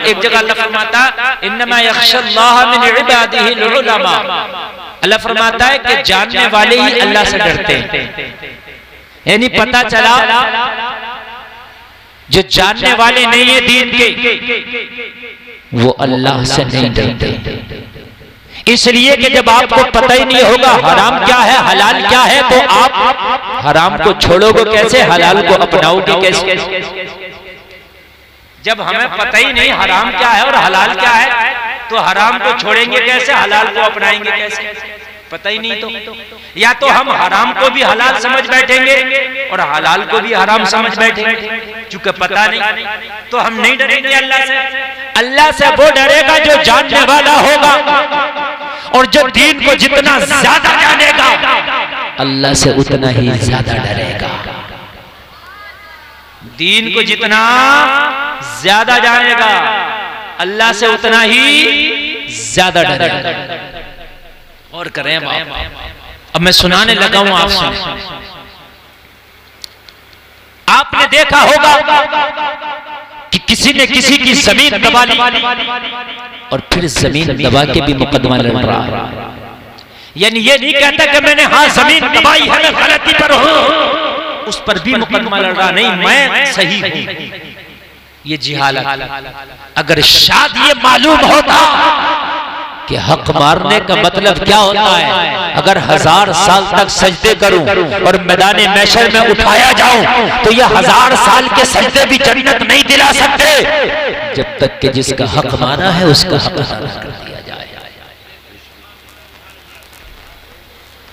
एक जगह अल्लाह फरमाता इन्नमा यख्शल्लाह मिन इबादिहिल उलमा, अल्लाह फरमाता है कि जानने वाले ही अल्लाह से डरते हैं। यानी पता चला जो जानने वाले नहीं है दीन के वो अल्लाह से नहीं डरते। इसलिए कि जब आपको पता ही नहीं होगा हराम क्या है हलाल क्या है तो आप हराम को छोड़ोगे कैसे, हलाल को अपनाओगे कैसे? जब हमें पता ही नहीं हराम क्या है और हलाल क्या है तो हराम को छोड़ेंगे कैसे, हलाल को अपनाएंगे कैसे? पता ही नहीं तो या तो हम हराम को भी हलाल समझ बैठेंगे और हलाल को भी हराम समझ बैठेंगे। चूंकि पता नहीं तो हम नहीं डरेंगे अल्लाह से। अल्लाह से वो डरेगा जो जानने वाला होगा, और जो दीन को जितना ज्यादा जानेगा अल्लाह से उतना ही ज्यादा डरेगा। दीन को जितना ज्यादा जानेगा अल्लाह से उतना ही ज्यादा डरेगा। और करें अब मैं सुनाने लगा हूं आपसे। आपने देखा होगा कि किसी ने किसी की जमीन दबा ली और फिर जमीन दबा के भी मुकदमा लड़ रहा। यानी ये नहीं कहता कि मैंने हाँ जमीन दबाई है मैं गलती पर हूं, उस पर भी मुकदमा लड़ रहा, नहीं मैं सही हूं। ये जिहालत। अगर शायद ये मालूम होता कि हक मारने का मतलब क्या होता है, अगर 1000 साल तक सजदे करूं और मैदान महशर में उठाया जाऊं तो ये 1000 साल के सजदे भी जन्नत नहीं दिला सकते जब तक कि जिसका हक माना है उसका हक अदा कर दिया जाए।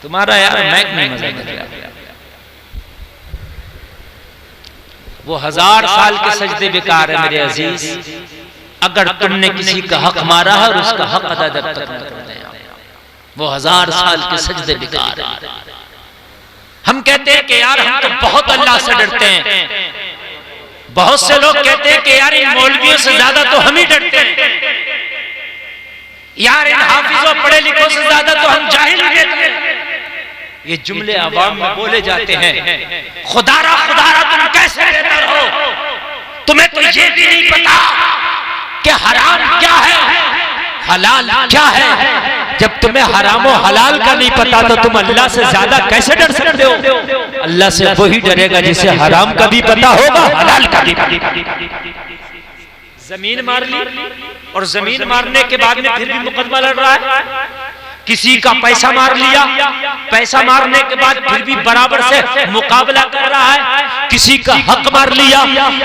तुम्हारा यार मैं नहीं मजाक कर रहा, वो 1000 साल के सजदे बेकार है मेरे अजीज अगर तुमने किसी का हक मारा है और उसका हक अदा जब तक न कर दे, वो 1000 साल के सजदे बेकार है। हम कहते हैं कि यार हम तो बहुत अल्लाह से डरते हैं। बहुत से लोग कहते हैं कि यार इन मौलवियों से ज्यादा तो हम ही डरते हैं, यार इन हाफिजों पढ़े लिखों से ज्यादा तो हम जाहिल कहते हैं। ये जुमले आवाम में बोले जाते हैं। खुदारा खुदारा तुम कैसे बेहतर हो, तुम्हें तो ये भी नहीं पता कि हराम क्या है हलाल क्या है। जब तुम्हें हराम और हलाल का नहीं पता तो तुम अल्लाह से ज्यादा कैसे डर सकते हो? अल्लाह से वही डरेगा जिसे हराम का भी पता होगा हलाल का भी पता। जमीन मार ली और जमीन मारने के बाद में फिर भी मुकदमा लड़ रहा है। किसी का पैसा मार लिया, पैसा मारने के बाद फिर भी बराबर से मुकाबला कर रहा है। किसी का हक मार लिया,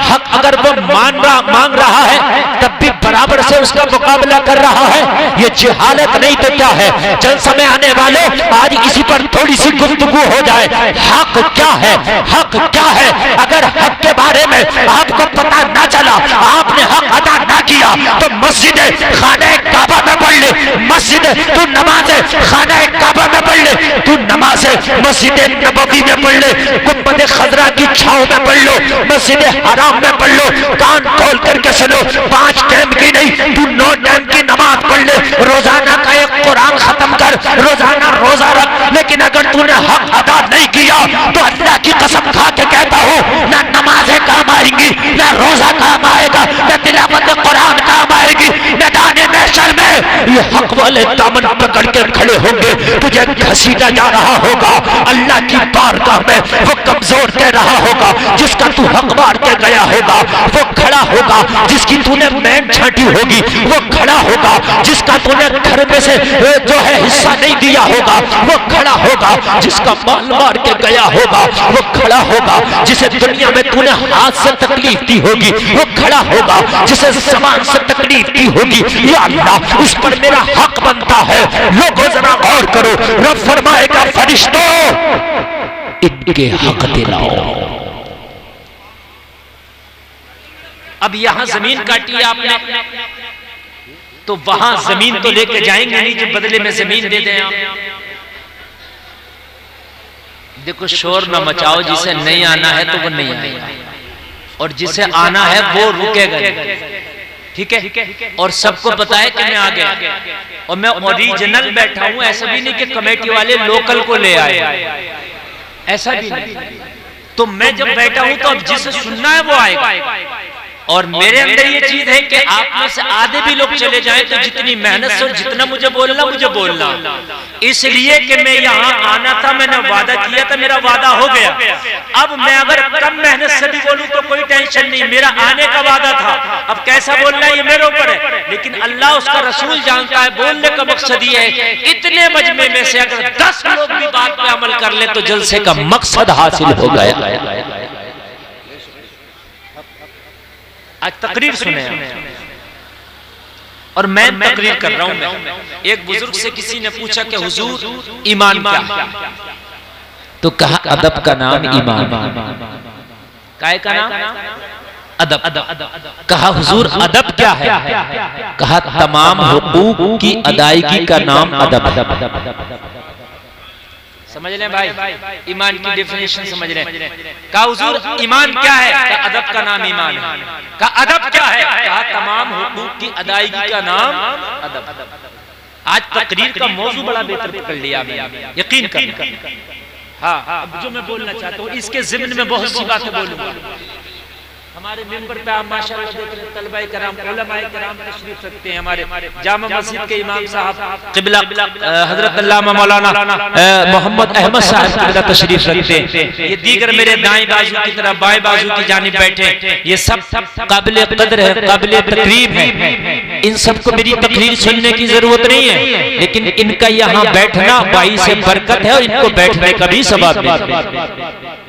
हक अगर वो मांग रहा है तब भी बराबर से उसका मुकाबला कर रहा है। ये जिहालत नहीं तो क्या है? जल समय आने वाले आज इसी पर थोड़ी सी गुफ्तगू हो जाए। हक क्या है, हक क्या है? अगर हक के बारे में आपको पता ना चला, आपने हक अदा ना किया तो मस्जिद खाने काबा में पढ़ ले, मस्जिद तू नमाज खाना काबा में पढ़ ले, तू नमाज मस्जिद नबवी में पढ़ ले, गुंबद खजरा की छांव में पढ़ लो, मस्जिद हराम में पढ़ लो। कान खोल करके सुनो, 5 टाइम की नहीं तू 9 टाइम की नमाज पढ़ ले। रोजाना का एक कुरान खत्म कर, रोजाना रोजा रख। लेकिन अगर तूने हक अदा नहीं किया तो अल्लाह की कसम खा के कहता हूँ ना नमाजें काम आएंगी, ना रोजा काम आएगा, ना तिलावत कुरान काम आएगी। मैदान महशर में ये हक वाले दामन पकड़ के खड़े होंगे, तुझे घसीटा जा रहा होगा। अल्लाह की बारगाह में वो कमजोर कह रहा होगा, जिसका तू हक मार के गया होगा वो खड़ा होगा, जिसकी तूने मैन छाटी होगी वो खड़ा होगा, जिसका तूने घर में से जो है हिस्सा नहीं दिया होगा वो खड़ा होगा, जिसका माल मार के गया होगा वो खड़ा होगा, जिसे दुनिया में तूने हाथ से तकलीफ दी होगी वो खड़ा होगा, जिसे ज़बान से तकलीफ दी होगी या अल्लाह उस पर मेरा हक बनता है। लोगों जरा गौर करो, रब फरमाएगा फरिश्तों इनके हक दिलाओ। अब यहां जमीन काटी है आपने तो वहां जमीन तो लेके जाएंगे नहीं जो बदले में जमीन दे दें आप। देखो शोर न मचाओ, जिसे नहीं आना है तो वो नहीं आएगा और जिसे आना है वो रुकेगा, ठीक है। और सबको पता है कि मैं आ गया और मैं ओरिजिनल बैठा हूं, ऐसा भी नहीं कि कमेटी वाले लोकल को ले आए, ऐसा भी नहीं। तो मैं जब बैठा हूं तो अब जिसे सुनना है वो आएगा। और मेरे अंदर ये चीज है कि आप में से आधे भी लोग चले जाएं तो जितनी मेहनत से और जितना मुझे बोलना, इसलिए कि मैं यहाँ आना था, मैंने वादा किया था, मेरा वादा हो गया। अब मैं अगर कम मेहनत से भी बोलूं तो कोई टेंशन नहीं, मेरा आने का वादा था। अब कैसा बोलना है ये मेरे ऊपर है, लेकिन अल्लाह उसका रसूल जानता है। बोलने का मकसद ये है, इतने मजमे में से अगर 10 लोग भी बात पे अमल कर ले तो जलसे का मकसद हासिल हो गया। आज तकरीर सुने और मैं तकरीर कर रहा हूं। एक बुजुर्ग से किसी ने पूछा कि हुजूर ईमान क्या है? तो कहा अदब का नाम ईमान। काय का नाम? अदब। कहा हुजूर अदब क्या है? कहा तमाम हुकूक की अदायगी का नाम अदब। समझ लें भाई, ईमान की डेफिनेशन समझ लें। कहा हुजूर ईमान क्या है? कहा अदब का नाम ईमान है। कहा अदब क्या है? कहा तमाम हुकूक की अदायगी का नाम अदब। आज तकरीर का मौजू बड़ा बेहतर पकड़ लिया मैंने, यकीन करना। हाँ, अब जो मैं बोलना चाहता हूँ इसके ज़िम्न में बहुत सी बातें बोलूंगा। हमारे मेंबर पे आप माशाअल्लाह देख रहे हैं, तलबाए कराम, उलमाए कराम तशरीफ रखते हैं। हमारे जामा मस्जिद के इमाम साहब क़िबला हजरत अल्लामा मौलाना मोहम्मद अहमद साहब क़िबला तशरीफ रखते हैं। ये दीगर मेरे दाएं बाजू की तरफ बाएं बाजू की जानिब बैठे, ये सब काबिल कदर है, काबिल तकरीम है। इन सबको मेरी तकरीर सुनने की जरूरत नहीं है, लेकिन इनका यहाँ बैठना भाई से बरकत है और इनको बैठने का भी सवाब है।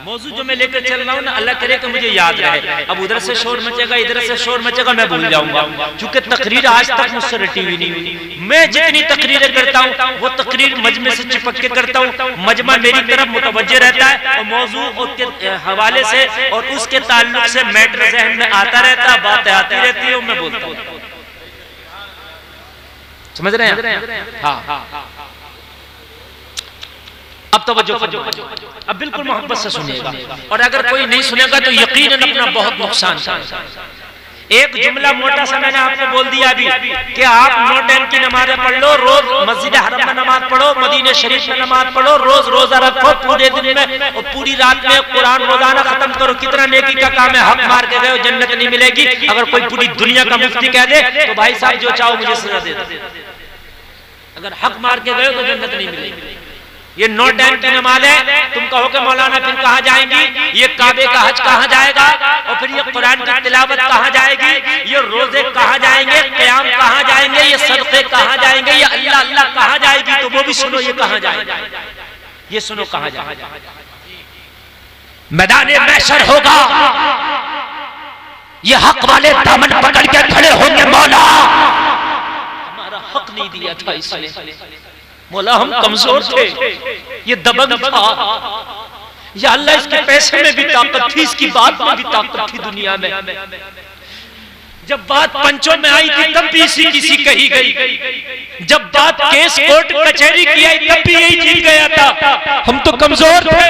मौजू जो मैं लेकर चल रहा हूँ ना, अल्लाह करे कि मुझे याद रहे। अब उधर से शोर मचेगा, इधर से शोर मचेगा, मैं भूल जाऊंगा, क्योंकि तकरीर आज तक मुझसे रटी हुई नहीं हुई। मैं जितनी तकरीरें करता हूँ वो तकरीर मजमे से चिपक के करता हूँ, मजमा मेरी तरफ मुतवज्जे रहता है और मौजू के हवाले से और उसके ताल्लुक से मैटर ज़हन में आता रहता है, बातें आती रहती है, मैं बोलता हूँ। समझ रहे हैं? हाँ। अब तवज्जो, अब बिल्कुल मोहब्बत से सुनिएगा, और अगर कोई नहीं सुनेगा तो यकीनन अपना बहुत नुकसान करेगा। एक जुमला मोटा सा मैंने आपको बोल दिया अभी कि आप 9 टाइम की नमाज़ें पढ़ लो, रोज मस्जिद हरम में नमाज पढ़ो, मदीने शरीफ में नमाज पढ़ो, रोज रोजा रखो, पूरे दिन में और पूरी रात में कुरान रोजाना खत्म करो। कितना नेकी का काम है। हक मार के गए जन्नत नहीं मिलेगी। अगर कोई पूरी दुनिया का मुफ्ती कह दे तो भाई साहब जो चाहो मुझे सजा दे दो, अगर हक मार के गए तो जन्नत नहीं मिलेगी। ये 9 टाइम की नमाज है। तुम कहो कि मौलाना फिर कहाँ जाएंगी? ये काबे का हज कहाँ जाएगा? और फिर ये कुरान की तिलावत कहाँ जाएगी? ये रोजे कहाँ जाएंगे? क़याम कहाँ जाएंगे? ये सदक़े कहाँ जाएंगे? ये अल्लाह अल्लाह कहाँ जाएगी? तो वो भी सुनो, ये कहाँ जाएगा? ये सुनो कहाँ जाएगा? मैदान महशर होगा, ये हक वाले दामन पकड़ के खड़े होंगे। मौला हमारा हक नहीं दिया था इसने, मौला हम कमजोर थे, ये दबंग था, या अल्लाह इसके पैसे में भी ताकत थी, इसकी बात में भी ताकत थी दुनिया में। जब बात पंचों में आई थी तब भी इसी किसी कही गई, जब बात केस कोर्ट कचहरी की आई तब भी यही जीत गया था। हम तो कमजोर थे,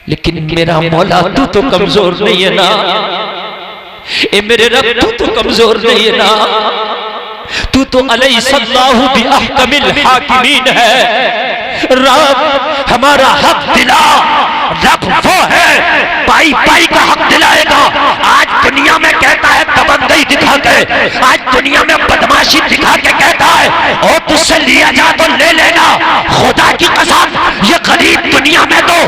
लेकिन मेरा मौला तू तो कमजोर नहीं है ना, ए मेरे रब तू तो कमजोर नहीं है ना, तू तो अलैहिस्सलाहु बिअहकमिल हाकिमीन है। रब हमारा हक दिला, रब वो है पाई पाई का हक दिलाएगा। आज दुनिया में कहता है दबंगई दिखा के, आज दुनिया में बदमाशी दिखा के कहता है और तुझसे लिया जा तो ले लेना। खुदा की कसम ये गरीब दुनिया में तो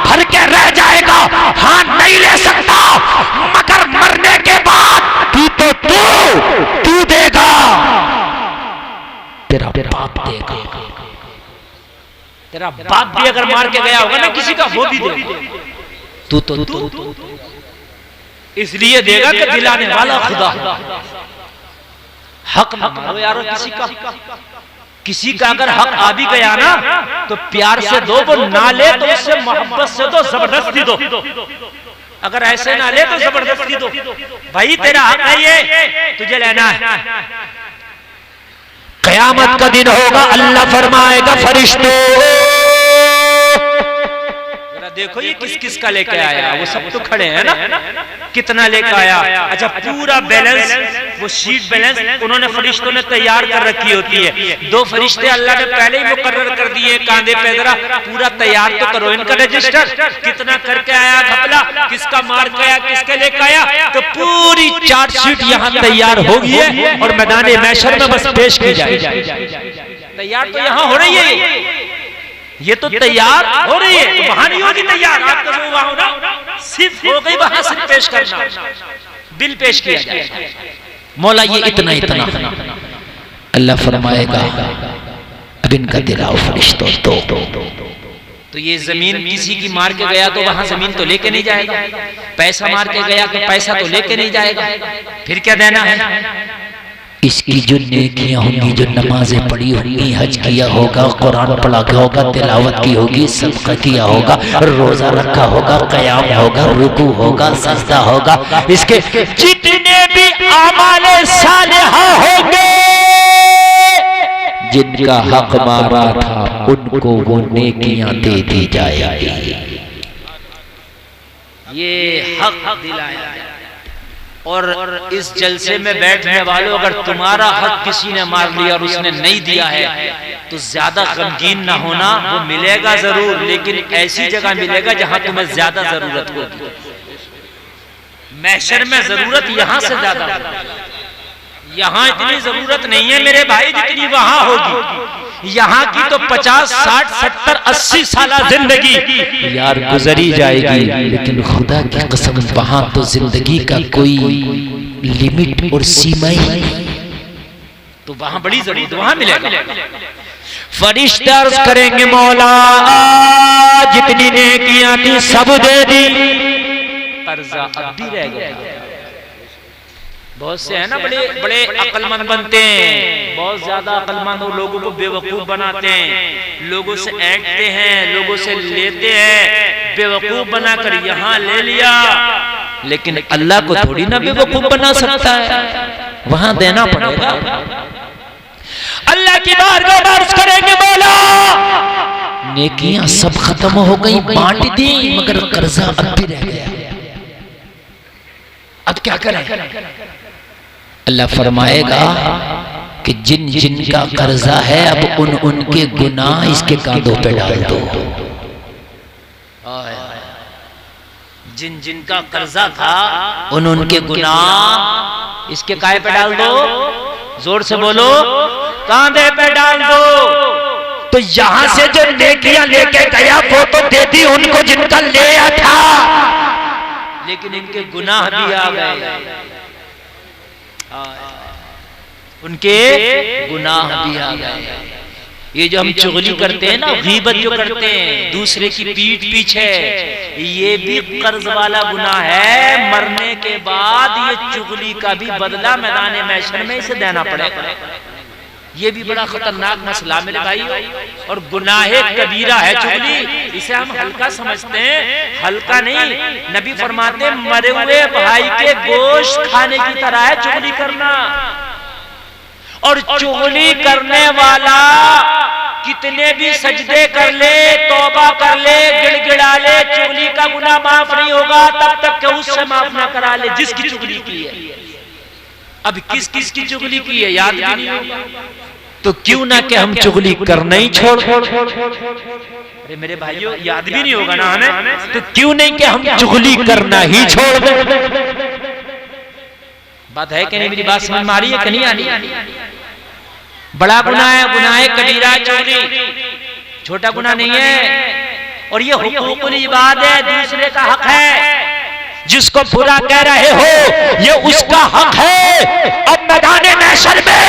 भर के रह जाएगा, हाँ नहीं ले सकता, मगर मरने के बाद तू देगा, तेरा बाप देगा। तेरा बाप भी अगर मार के गया होगा ना किसी का, वो भी देगा। तू इसलिए देगा कि दिलाने वाला खुदा। हक न मारो यारो किसी का अगर हक आ भी गया ना तो प्यार से दो, वो ना ले तो उससे मोहब्बत से दो, जबरदस्ती दो। अगर ऐसे ना ले तो जबरदस्ती दो। भाई तेरा हक है, ये तुझे लेना है। क़यामत का दिन होगा, अल्लाह फरमाएगा फरिश्तों, जरा देखो ये किस किस का लेके आया, वो सब तो खड़े हैं ना, कितना लेके आया। अच्छा पूरा बैलेंस, वो शीट बैलेंस उन्होंने फरिश्तों ने तैयार कर रखी होती है। 2 फरिश्ते अल्लाह ने पहले ही मुकर्रर कर दिए, कांधे पे जरा पूरा तैयार तो करो इनका रजिस्टर, कितना करके आया घपला, किसका मार के आया, किसके लेके आया। तो पूरी चार्जशीट यहाँ तैयार हो गई है और मैदान महशर में बस पेश की जाए। तैयार तो यहाँ हो रही है, ये तो तैयार हो रही है, तो वहां नहीं होगी तैयार। आपका जो वहां होना सिर्फ हो गई, वहां सिर्फ पेश करना, बिल पेश किया जाए। मौला ये इतना इतना अल्लाह फरमाएगा अब इनका दिलाओ फरिश्तों तो ये जमीन किसी की मार के गया तो वहां जमीन तो लेके नहीं जाएगा, पैसा मार के गया तो पैसा तो लेके नहीं जाएगा, फिर क्या देना है। इसकी जो नेकियां होंगी, जो नमाजें पढ़ी होंगी, हज किया होगा, कुरान पढ़ा होगा, तिलावत की होगी, सदका किया होगा, रोजा रखा होगा, क़याम होगा, रुकू होगा, सजदा होगा, इसके जितने भी आमाले सालिहा होंगे जिनका हक मारा था उनको वो नेकियां दे दी जाएगी। ये हक दिलाया। और इस जलसे में बैठने वालों, अगर तुम्हारा हक किसी ने मार लिया और उसने नहीं दिया है तो ज्यादा गमगीन ना होना, वो मिलेगा जरूर, लेकिन ऐसी जगह मिलेगा जहां तुम्हें ज्यादा जरूरत होगी। महशर में जरूरत यहां से ज्यादा, यहां इतनी जरूरत नहीं है मेरे भाई जितनी वहां होगी। यहाँ की तो 50, 60, 70, 80 साल जिंदगी यार गुजरी जाएगी, लेकिन खुदा की कसम वहां तो जिंदगी का कोई लिमिट और सीमा ही, तो वहां बड़ी जरूरत, वहां मिलेगा। फरिश्ते अर्ज करेंगे मौला जितनी नेकियां थी सब दे दी, कर्जा अब भी रह गया। बहुत से है ना बड़े बड़े अक्लमंद बनते हैं, बहुत ज्यादा अक्लमंद हो, लोगों को बेवकूफ बनाते हैं, लोगों से ऐंठते हैं, लोगों से लेते हैं, बेवकूफ बनाकर यहाँ ले लिया। लेकिन अल्लाह को थोड़ी ना बेवकूफ बना सकता है, वहां देना पड़ेगा। अल्लाह की बारगाह में अर्ज करेंगे मौला नेकियां सब खत्म हो गई, बांट दी, मगर कर्जा अब भी रह गया, अब क्या करें। अल्लाह फरमाएगा कि जिन जिन का कर्जा है अब उनके गुनाह इसके कांधों पे डाल दो। जिन जिन का कर्जा था उनके गुनाह इसके काहे पे डाल दो, जोर से बोलो, कांधे पे डाल दो। तो यहां से जो नेकियां लेके गया वो तो दे दी उनको जिनका लिया था, लेकिन इनके गुनाह भी आ गए, उनके गुनाह भी आ गए। ये जो हम चुगली करते हैं ना, गीबत जो करते हैं दूसरे की पीठ पीछे, ये भी कर्ज वाला गुनाह है। मरने के बाद ये चुगली का भी बदला मैदान महशर में इसे देना पड़ेगा। ये भी बड़ा खतरनाक मसला मेरे भाई, और गुनाहे कबीरा है चुगली। इसे हम हल्का समझते हैं, हल्का नहीं। नबी फरमाते मरे हुए भाई के गोश्त खाने की तरह है चुगली करना। और चुगली करने वाला कितने भी सजदे कर ले, तौबा कर ले, गिड़गिड़ा ले, चुगली का गुनाह माफ नहीं होगा तब तक कि उससे माफ ना करा ले जिसकी चुगली की है। अब किस किस की चुगली की है याद भी नहीं होगा, तो क्यों ना कि हम चुगली करना ही छोड़। अरे मेरे भाइयों याद भी नहीं होगा ना हमें, तो क्यों नहीं कि हम चुगली करना ही छोड़ दें। बात है कि नहीं, मेरी बात समझ में आ रही है कि नहीं आ रही। बड़ा गुनाह है, गुनाह कबीरा चुगली, छोटा गुनाह नहीं है। और ये हुकूकुल इबाद है, दूसरे का हक है। जिसको बुरा कह रहे हो ये उसका हक है। अब मैदान महशर में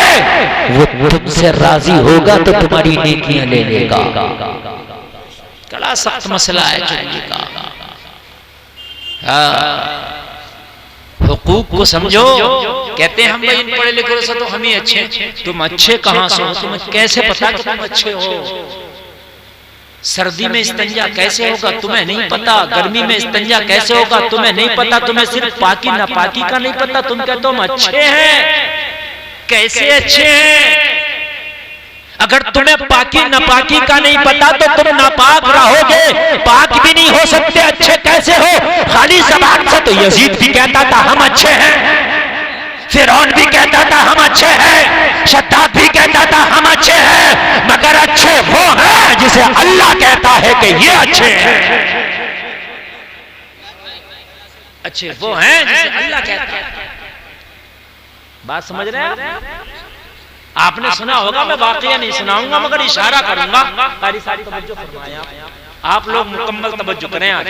वो तुमसे राजी होगा तो तुम्हारी नेकियां ले लेगा। बड़ा सख्त मसला है चुगली का। हुकूक को समझो। कहते हैं हम भाई इन पढ़े लिखे से तो हम ही अच्छे, तुम अच्छे कहां से हो, तुम्हें कैसे पता कि तुम अच्छे हो। सर्दी में इस्तिंजा कैसे होगा तुम्हें नहीं पता, गर्मी में इस्तिंजा कैसे होगा तुम्हें नहीं पता, तुम्हें सिर्फ पाकी नापाकी का नहीं पता, तुम कहते हो हम अच्छे हैं। कैसे अच्छे हैं? अगर तुम्हें पाकी नापाकी का नहीं पता तो तुम नापाक रहोगे, पाक भी नहीं हो सकते, अच्छे कैसे हो? खाली ज़बान से तो यजीद भी कहता था हम अच्छे हैं, फिरौन भी कहता था हम अच्छे हैं, शद्दाद भी कहता था हम अच्छे हैं, मगर अच्छे वो हैं जिसे अल्लाह कहता है कि ये अच्छे हैं। अच्छे वो हैं जिसे अल्लाह कहता है। बात समझ रहे हैं? आपने सुना होगा, मैं वाकया नहीं सुनाऊंगा मगर इशारा करूंगा। कारी सारी तवज्जो फरमाया, आप लोग मुकम्मल तवज्जो करें आज,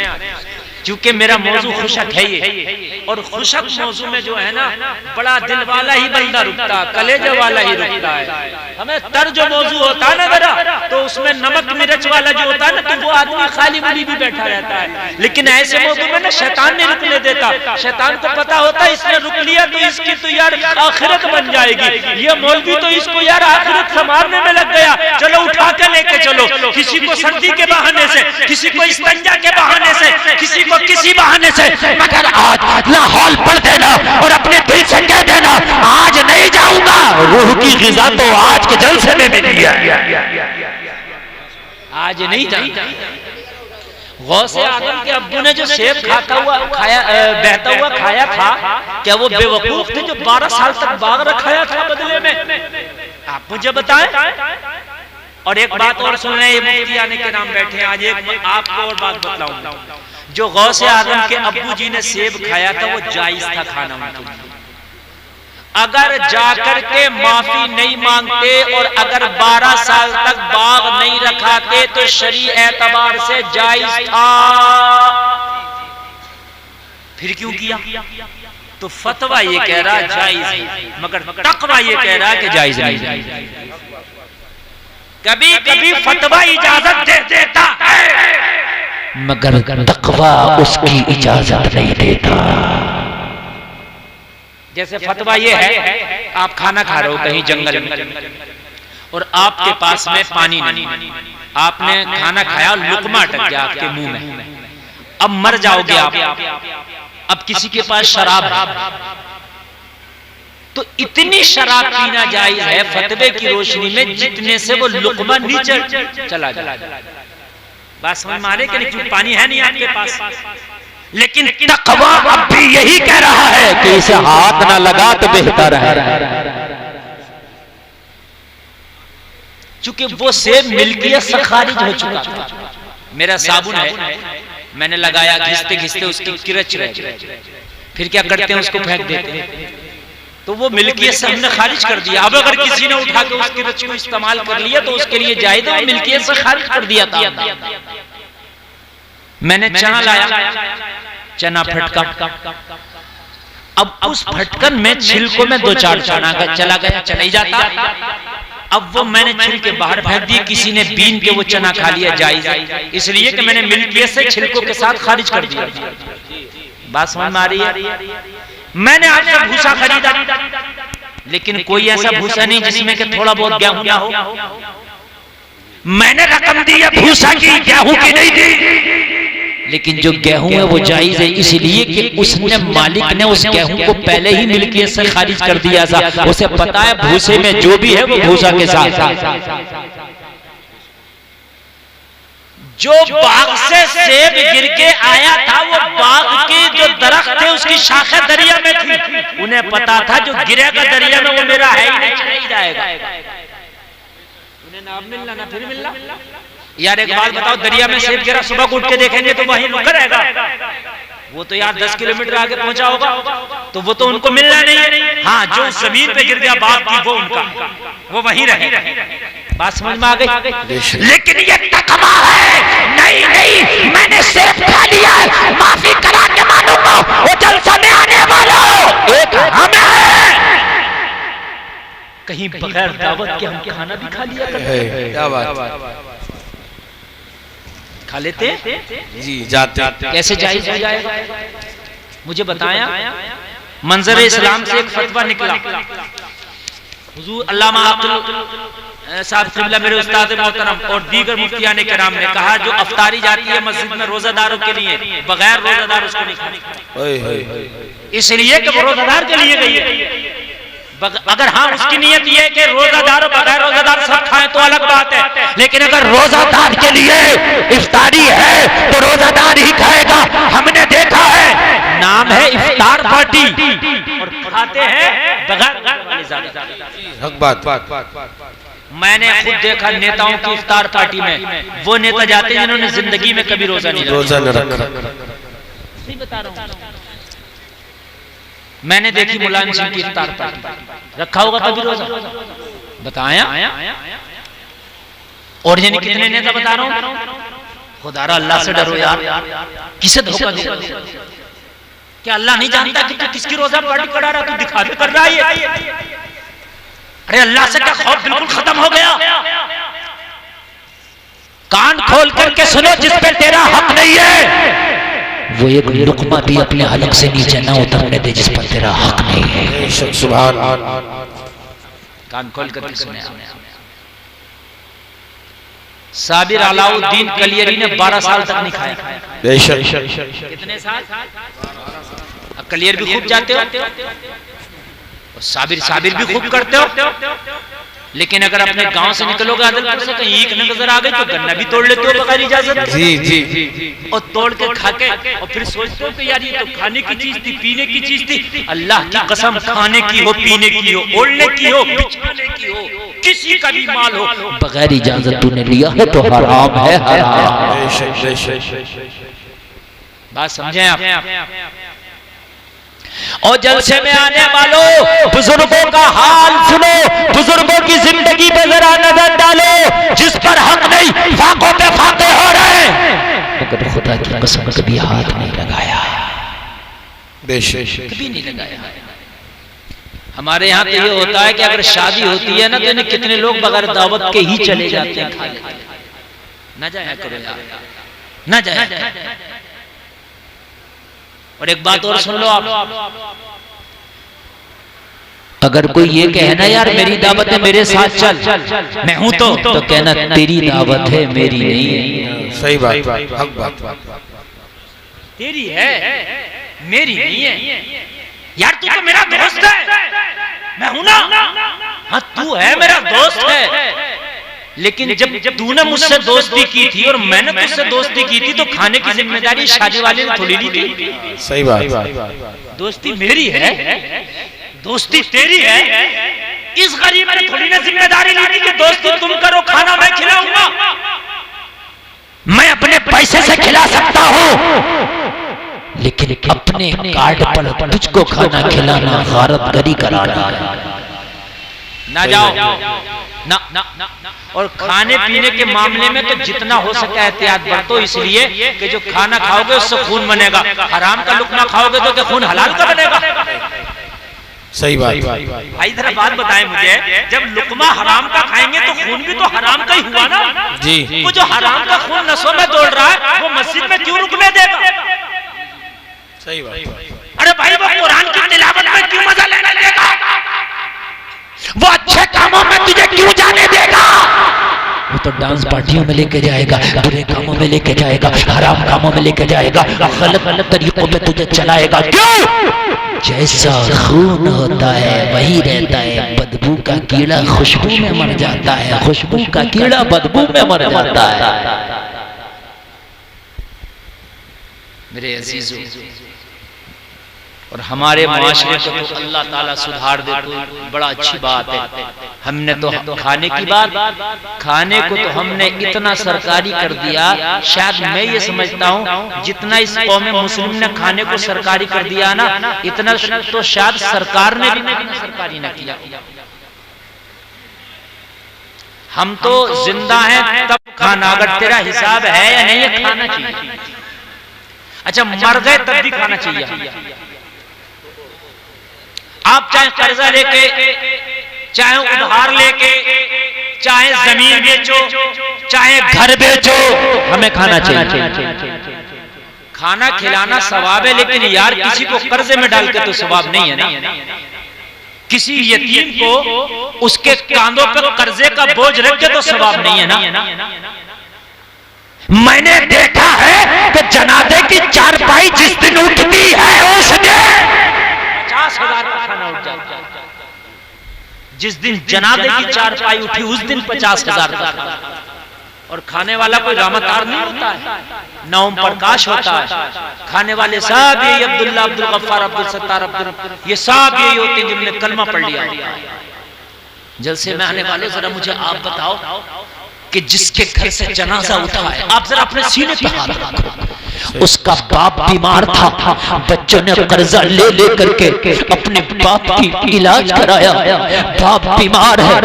क्योंकि मेरा मौजू खुशक है ये, और खुशक मौजू में जो है ना बड़ा दिल वाला ही बंदा रुकता, कलेजे वाला ही रुकता है। हमें तर जो मौजू होता है ना जरा, तो उसमें नमक मिर्च वाला जो होता है ना, तो वो आदमी खाली मुली भी बैठा रहता है। लेकिन ऐसे मौजू में ना शैतान नहीं रुकने देता। शैतान को पता होता है इसने रुक लिया तो इसकी तो यार आखिरत बन जाएगी, ये मौलवी तो इसको यार आखिरत संवारने में लग गया, चलो उठा के लेके चलो। किसी को सर्दी के बहाने से, किसी को इस्तंजा के बहाने से, किसी को किसी बहाने से, मगर आज लाहौल पढ़ देना और अपने दिल से कह देना आज नहीं जाऊंगा। रूह की ग़िज़ा तो आज के जलसे में मिली है, आज नहीं जाऊंगा। गौसे आदम के अब्बू ने जो सेब खाता हुआ खाया, बहता हुआ खाया था, क्या वो बेवकूफ थे जो 12 साल तक बाग रखाया था बदले में? आप मुझे बताएं। और एक बात और सुन लें, ये मुफ्ती आने के नाम बैठे हैं, आज एक आपको और बात बतलाऊंगा। जो गौसे आदम के अब्बू जी ने सेब खाया था वो जायज था खाना उनके लिए। अगर जाकर के माफी नहीं मांगते और अगर 12 साल तक बाग नहीं रखाते तो शरई एतबार से जायज था। फिर क्यों किया? तो फतवा ये कह रहा जायज है, मगर तकवा ये कह रहा कि जायज नहीं। कभी कभी फतवा इजाजत दे देता है, मगर तकवा उसकी इजाजत नहीं देता। जैसे फतवा ये है, आप खाना खा रहे हो कहीं जंगल में और आपके पास में पानी नहीं, आपने खाना खाया, लुकमा अटक गया आपके मुंह में, अब मर जाओगे आप। अब किसी के पास शराब है, तो इतनी शराब पीना जायज है फतवे की रोशनी में जितने से वो लुकमा नीचे चला जाए। बात समझ में आ रही कि नहीं? क्योंकि पानी है नहीं आपके पास। लेकिन तकवा अब भी यही कह रहा है कि इसे हाथ ना लगा तो बेहतर है, क्योंकि वो सेब मिल्कियत से खारिज हो चुका था। मेरा साबुन है, मैंने लगाया, घिसते घिसते उसकी किरच रह गई, फिर क्या करते हैं उसको फेंक देते हैं, तो वो मिल्कियत से हमने खारिज कर दिया। अब अगर किसी ने उठा के उसकी रच को इस्तेमाल कर लिया तो उसके लिए जायज है, मिल्कियत से खारिज कर दिया था। मैंने चना लाया, चना फटका, अब उस फटकन में छिलकों में 2-4 चना चला गया, चला ही जाता। अब वो मैंने छिलके बाहर फेंक दिए, किसी ने बीन के वो चना खा लिया, जायज है, इसलिए कि मैंने मिल्कियत से छिलकों के साथ खारिज कर दिया। बात समझ में आ रही है? मैंने आपसे भूसा खरीदा, लेकिन कोई ऐसा भूसा नहीं जिसमें कि थोड़ा बहुत गेहूं ना हो। मैंने रकम दी है भूसा की, गेहूं की नहीं दी, लेकिन जो गेहूं है वो जायज है, इसलिए कि उसने मालिक ने उस गेहूं को पहले ही मिल्कियत से खारिज कर दिया था। उसे पता है भूसे में जो भी है वो भूसा के साथ। जो बाग से सेब गिर के आया था, वो बाग के जो दरख्त थे उसकी शाखें दरिया में थी। उन्हें पता था जो गिरेगा दरिया में वो मेरा है ही नहीं, चला ही जाएगा। उन्हें ना मिलना ना फिर मिलना। यार एक बात बताओ, दरिया में सेब गिरा, सुबह को उठ के देखेंगे तो वहीं रुका रहेगा। वो तो यार 10 किलोमीटर आगे पहुंचा होगा, तो वो तो उनको मिलना नहीं है। हाँ, जो जमीन पे गिर गया बाग की, वो उनका, वो वहीं रहे। बात समझ में आ गई? लेकिन ये तकवा है, नहीं मैंने सेब खा लिया है, माफी करा के मानूंगा, वो जलसा में आने वाला एक हम है। कहीं बगैर दावत के हम खाना भी खा लिया करते हैं। क्या बात, खा लेते जी, जाते कैसे जायज हो जाएगा? मुझे बताया। मंजर इस्लाम से एक फतवा निकला, हुजूर अल्लामा अब्दुल साहब क़िबला मेरे उस्ताद मोहतरम और दीगर मुफ्तियाने किराम ने कहा जो अफ्तारी जाती है मस्जिद में रोजादारों के लिए, बगैर रोजादार उसको नहीं खाना, इसलिए कि वो रोजादार के लिए गई है। अगर हाँ उसकी नियत ये है कि रोजादार और बगैर रोजादार सब खाएं तो अलग बात है, लेकिन अगर रोजादार के लिए इफ्तारी है तो रोजादार ही खाएगा। हमने देखा है नाम है इफ्तार पार्टी और खाते हैं बगैर। मैंने खुद देखा नेताओं की इफ्तार पार्टी में वो नेता जाते हैं जिन्होंने जिंदगी में कभी रोजा नहीं रखा। सही बता रहा हूं। मैंने देखी मुलायम सिंह की इफ्तार पार्टी, रखा होगा कभी रोजा? बताया? और यानी कितने नेता बता रहा हूं। खुदारा अल्लाह से डरो यार, किसे धोखा दे? क्या अल्लाह नहीं जानता कि तू किसकी रोजा पार्टी करा रहा? तू दिखावे कर रहा है। अरे अल्लाह से का खौफ बिल्कुल खत्म हो गया। कान खोल करके सुनो, जिस पर तेरा हक नहीं है वो एक लुकमा भी अपने हलक से नीचे ना उतरने दे जिस पर तेरा हक नहीं है। सुभान। कान खोल कर सुने। साबिर अलाउद्दीन कलियरी ने 12 साल तक नहीं खाया। कितने साल? कलियर भी खूब जाते हो, साबिर भी खूब करते हो, लेकिन अगर अपने गांव से निकलोगे आदलपुर से कहीं ईख नजर आ गई तो गन्ना भी तोड़ लेते हो बगैर इजाजत। जी। और तोड़ के खा के और फिर सोचते हो कि यार ये तो खाने की चीज थी, पीने की चीज थी। अल्लाह की कसम, खाने की हो, पीने की हो, ओढ़ने की हो, बिछाने की हो, किसी का भी माल हो, बगैर इजाजत तूने लिया है तो हराम है, हराम। बात समझे आप? और जलसे में आने वालों बुजुर्गों का हाल सुनो, बुजुर्गों की जिंदगी पे जरा नजर डालो। जिस पर हक नहीं फाकों पे फाके हो रहे हैं, मगर खुदा की कसम कभी हाथ नहीं लगाया, कभी नहीं लगाया। हमारे यहाँ तो ये होता है कि अगर शादी होती है ना तो इन्हें कितने लोग बगैर दावत के ही चले जाते हैं खाने। ना जाया करो यार, ना जाया। और एक बात और सुन लो आप, अगर कोई ये कहे ना यार मेरी दावत है मेरे साथ चल, मैं हूं तो कहना तेरी दावत है मेरी नहीं है। सही बात। तेरी है मेरी नहीं है। यार तू तो मेरा दोस्त है, मैं हूं ना। हाँ तू है मेरा दोस्त है, लेकिन जब तूने मुझसे दोस्ती की थी और मैंने तुझसे दोस्ती की थी तो खाने की जिम्मेदारी शादी वाले ने थोड़ी ली थी। सही बात। दोस्ती मेरी है, दोस्ती तेरी है। इस गरीब ने थोड़ी ना जिम्मेदारी ली थी कि दोस्ती तुम करो, खाना मैं खिलाऊंगा। मैं अपने पैसे से खिला सकता हूँ, लेकिन अपने कार्ड पर तुझको खाना खिलाना गारतगरी कराना। ना जाओ ना, ना, ना, ना। और खाने पीने के मामले में तो जितना हो सके एहतियात बरतो, इसलिए कि जो खाना खाओगे उससे खून बनेगा। हराम का लुकमा खाओगे तो क्या खून हलाल का बनेगा? सही बात। भाई जरा बात बताएं मुझे, जब लुकमा हराम का खाएंगे तो खून भी तो हराम का ही हुआ ना जी। वो जो हराम का खून नसों में दौड़ रहा है वो मस्जिद में क्यों रुकने देगा? सही बात। अरे भाई वो कुरान की तिलावत में क्यों मजा लेने देगा? वो अच्छे कामों में तुझे क्यों जाने देगा? वो तो डांस पार्टियों में लेके जाएगा, बुरे कामों में लेके जाएगा, हराम कामों में लेके जाएगा, गलत तरीकों में तुझे चलाएगा। क्यों? जैसा खून होता है वही रहता है। बदबू का कीड़ा खुशबू में मर जाता है, खुशबू का कीड़ा बदबू में मर जाता है। मेरे अजीजों, और हमारे माशरे को तो अल्लाह ताला सुधार दे तो बड़ा अच्छी बात है। हमने तो खाने की बात, खाने को तो हमने इतना सरकारी कर दिया, शायद मैं ये समझता हूँ जितना इस कौम मुस्लिम ने खाने को सरकारी कर दिया ना, इतना तो शायद सरकार ने भी सरकारी न किया। हम तो जिंदा हैं तब खाना, अगर तेरा हिसाब है या नहीं है खाना चाहिए। अच्छा मर गए तब भी खाना चाहिए। आप चाहे कर्जा लेके, चाहे उधार लेके, चाहे जमीन बेचो, चाहे घर बेचो, हमें खाना चाहिए। खाना खिलाना सवाब है, लेकिन यार किसी को कर्जे में डाल के तो सवाब नहीं है ना। किसी यतीम को उसके कांधों पर कर्जे का बोझ रख के तो सवाब नहीं है ना। मैंने देखा है कि जनाजे की चारपाई जिस दिन उठती है उस दिन 50,000 का खाना उठ जाता है। जिस दिन जनाजे की चारपाई उठी उस दिन 50,000 और खाने वाला कोई रामातार नहीं होता है, नौम प्रकाश होता है। खाने वाले सब यही अब्दुल्ला, अब्दुल गफ्फार, अब्दुल सत्तार, ये सब यही होते हैं जिन्होंने कलमा पढ़ लिया। जलसे में आने वाले जरा मुझे आप बताओ कि जिसके घर से जनाजा उठा है, आप जरा अपने सीने पे हाथ रखो, उसका बाप बीमार था, बच्चों ने कर्जा ले ले करके अपने बाप की इलाज कराया। बाप बीमार है,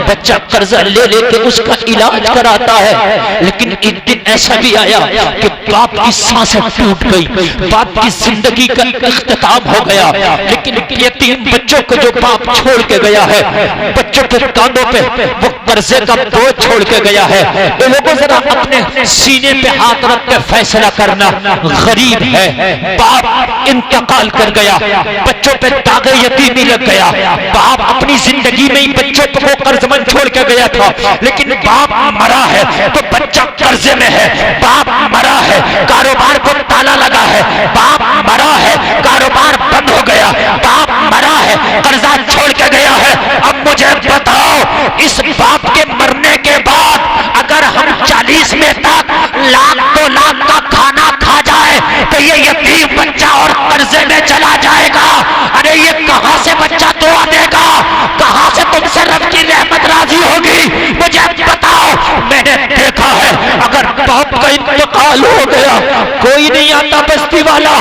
बच्चा कर्जा ले लेके उसका इलाज कराता है। लेकिन एक दिन ऐसा भी आया कि बाप की सांसें टूट गई, बाप की जिंदगी का इख्तिताम हो गया। लेकिन यतीम बच्चों को जो बाप छोड़ के गया है, बच्चों के कांधों पे वो कर्जे का बोझ छोड़ के गया है। तो लोगों जरा अपने सीने पे हाथ रख के फैसला करना, गरीब है, बाप इंतकाल कर गया, बच्चों पे दागे यतीमी लग गया, बाप अपनी जिंदगी में ही बच्चों को कर्जमंद छोड़ के गया था, लेकिन बाप मरा है तो बच्चा कर्जे में है, बाप मरा है कारोबार को ताला लगा है, बाप मरा है कारोबार बंद हो गया, बाप मरा है कर्जा छोड़ के गया है। अब मुझे बताओ, इस बाप के मरने के बाद अगर हम 40 में तक लाख 2 लाख का खाना खा जाए तो ये यतीम बच्चा और कर्जे में चला जाएगा। अरे ये कहां से बच्चा दुआ देगा, कहां से तुमसे रब की रहमत राजी होगी, मुझे बताओ। मैंने देखा है अगर बाप का इंतकाल हो गया, कोई नहीं आता बस्ती वाला,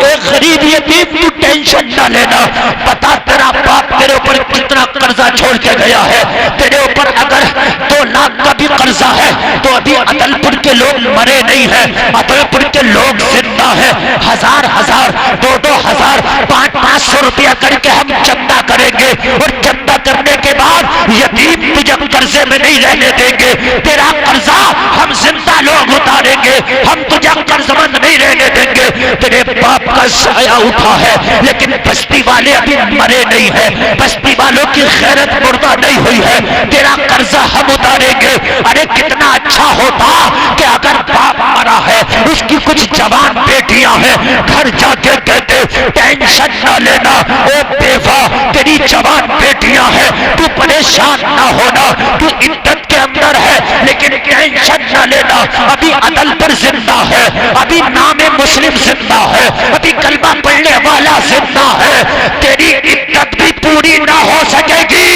एक गरीब यतीम तू टेंशन ना लेना, बता तेरा बाप तेरे ऊपर कितना कर्जा छोड़ के गया है। तेरे ऊपर अगर 2 लाख का भी कर्जा है तो अभी अदलपुर के लोग मरे नहीं है, अदलपुर के लोग जिंदा है। 1000-1000, 2-2,000, 500-500 रुपया करके हम चंदा करेंगे और चंदा करने के बाद यतीम तुझे कर्जे में नहीं रहने देंगे, तेरा कर्जा हम जिंदा लोग उतारेंगे, हम तुझे कर्जमंद नहीं रहने देंगे। तेरे बाप का साया उठा है लेकिन बस्ती वाले अभी मरे नहीं है, बस्ती वालों की खैरत मुर्दा नहीं हुई है, तेरा कर्जा हम उतारेंगे। अरे कितना अच्छा होता कि अगर बाप मरा है, उसकी कुछ जवान बेटियां हैं, घर जाके कहते टेंशन ना लेना, ओ बेवा तेरी जवान बेटियां हैं, तू परेशान ना होना, तू इद्दत के अंदर है लेकिन टेंशन ना लेना, अभी अदलपुर जिंदा है, अभी नामे मुस्लिम जिंदा है, अभी कलमा पढ़ने वाला जिंदा है, तेरी इद्दत भी पूरी ना हो सकेगी।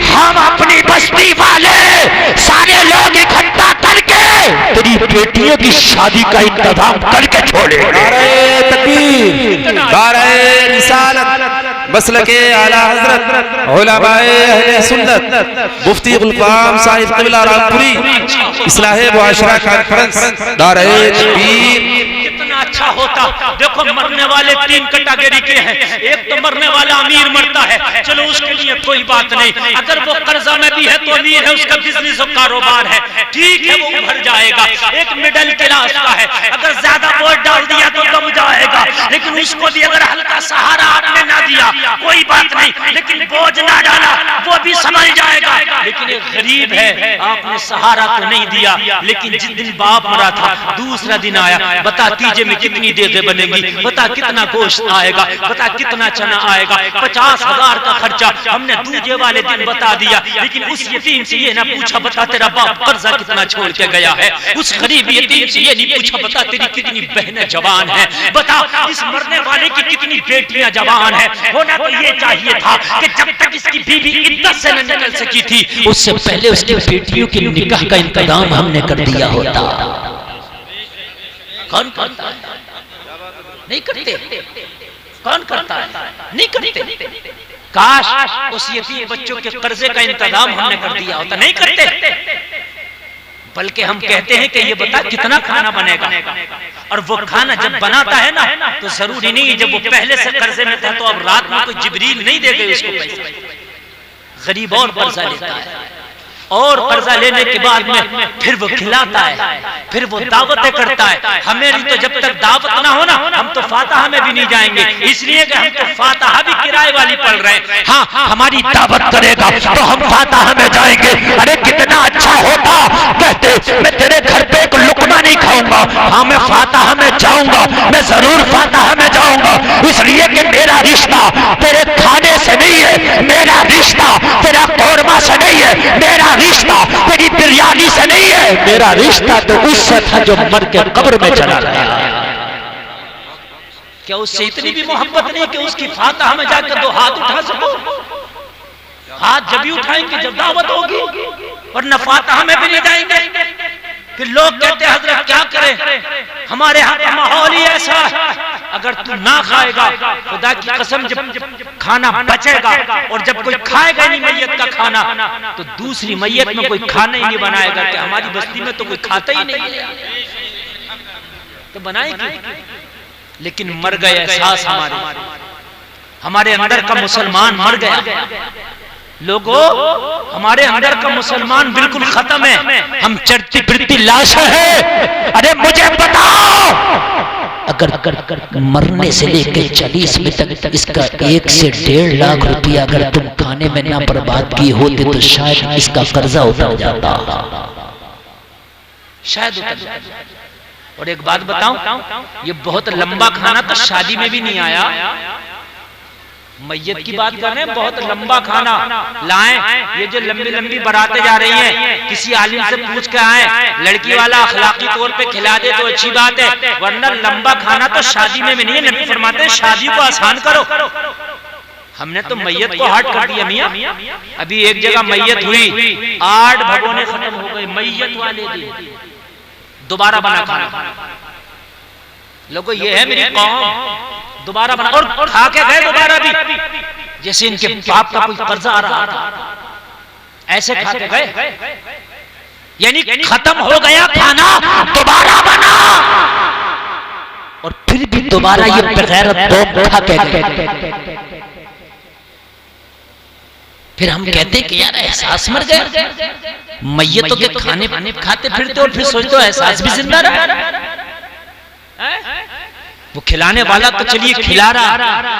हम अपनी बस्ती वाले सारे लोग इकट्ठा करके तेरी बेटियों की शादी का इंतजाम करके छोड़ेंगे। नारे तकबीर, नारे रिसालत, मसलके आला हजरत उलमाए अहले सुन्नत मुफ्ती गुलफाम साहिब क़िबला रामपुरी इस्लाहे मुआशरा कॉन्फ्रेंस नारे तकबीर। कितना अच्छा होता। देखो मरने वाले 3 कैटेगरी के हैं, एक तो मरने वाला अमीर मरता है, चलो उसके लिए कोई बात नहीं, अगर वो कर्जा में भी है तो अमीर है, उसका बिजनेस और कारोबार है, ठीक है वो उभर जाएगा। एक मिडिल क्लास का है, अगर ज्यादा बोझ डाल दिया तो दब जाएगा, लेकिन उसको भी अगर हल्का सहारा आपने ना दिया कोई बात नहीं, लेकिन बोझ ना डाला वो भी संभल जाएगा। लेकिन एक गरीब है, आपने सहारा तो नहीं दिया, लेकिन जिस दिन बाप मरा था दूसरा दिन आया, बता तीजे में कितनी देगे बनेगी, बता कितना गोश्त आएगा, बता कितना चना आएगा, 50,000 का खर्चा हमने दूजे वाले दिन बता दिया। लेकिन उस यतीम से ये ना पूछा बता तेरा बाप कर्जा कितना छोड़ के गया है, उस गरीब यतीम से ये नहीं पूछा बता तेरी कितनी बहनें जवान है, बता इस मरने वाले की कितनी बेटियां जवान है। होना तो ये चाहिए था कि जब तक इसकी बीवी इद्दत से न निकल सकी थी उससे पहले उसकी बेटियों के निकाह का इंतजाम हमने कर दिया होता। कौन करता है? नहीं करते। कौन करता है? नहीं करते। काश उस यतीम बच्चों के कर्जे का इंतजाम हमने कर दिया होता, नहीं करते। बल्कि हम कहते हैं कि ये बता कितना खाना बनेगा, और वो खाना जब बनाता है ना तो जरूरी नहीं जब वो पहले से कर्जे में था तो अब रात में कोई जिब्रील नहीं दे गए उसको पैसे। गरीब और कर्जा लेता है और कर्जा लेने के बाद में फिर वो खिलाता है, फिर वो दावतें करता है। हमें तो जब तक दावत ना हो ना हम तो फातिहा में भी नहीं जाएंगे, इसलिए कि हम तो फातिहा भी किराए वाली पढ़ रहे हैं। हाँ हमारी दावत करेगा तो हम फातिहा में जाएंगे। अरे कितना अच्छा होता कहते मैं तेरे घर पे एक लुकमा लुकमा नहीं खाऊंगा, हाँ मैं फातह में जाऊंगा, मैं जरूर फातह में जाऊंगा, इसलिए कि मेरा रिश्ता तेरे खाने से नहीं है, मेरा रिश्ता तेरा कौरमा से नहीं है, मेरा रिश्ता तेरी बिरयानी से नहीं है, मेरा रिश्ता तो उससे था जो मर के कब्र में चला गया। क्या उससे इतनी भी मोहब्बत नहीं कि उसकी फातह में जाकर 2 हाथ उठा सको? हाथ जब भी उठाएंगे जब दावत होगी, और न फातह में भी नहीं जाएंगे। फिर लोग कहते हैं हजरत क्या करें, हमारे यहाँ का माहौल ही ऐसा है, अगर तू ना खाएगा खुदा की कसम जब खाना बचेगा और जब कोई खाएगा नहीं मैयत का खाना तो दूसरी मैयत में कोई खाना ही नहीं बनाएगा कि हमारी बस्ती में तो कोई खाता ही नहीं है, तो बनाएगी। लेकिन मर गए एहसास हमारे अंदर का मुसलमान मर गया। लोगों, हमारे अंदर का मुसलमान बिल्कुल खत्म है, हम चढ़ती फिरती लाशें हैं। अरे मुझे बताओ, अगर मरने से लेकर 40 में तक इसका 1 से 1.5 लाख रुपया अगर तुम खाने में ना बर्बाद किए होते तो शायद इसका कर्जा उतर जाता, शायद उतर जाता। और एक बात बताऊं, ये बहुत लंबा खाना तो शादी में भी नहीं आया, मैयत की बात कर रहे हैं, बहुत लंबा खाना लाएं। ये जो लंबी लंबी बारातें जा रही हैं, किसी आलिम से पूछ के आए, लड़की वाला अखलाकी तौर पे खिला दे तो अच्छी बात है, वरना लंबा खाना तो शादी में भी नहीं है। नबी फरमाते हैं शादी को आसान करो। हमने तो मैयत को हार्ड कर दिया मियां। अभी एक जगह मैयत हुई, 8 भगोने खत्म हो गए मैयत वाले दिन, दोबारा बना खाना। लोगों, ये है मेरी कौम, दोबारा बना और खा के गए दोबारा भी, जैसे इनके बाप का कोई कर्जा आ रहा था, ऐसे खा के गए। यानी खत्म हो गया खाना, दोबारा बना, और फिर भी दोबारा ये बगैरत लोग खा के गए। फिर हम कहते हैं कि यार एहसास मर गया, मैयतों के खाने पाने खाते फिरते और फिर सोचते हो एहसास भी जिंदा रहा। वो खिलाने वाला तो चलिए खिला रहा,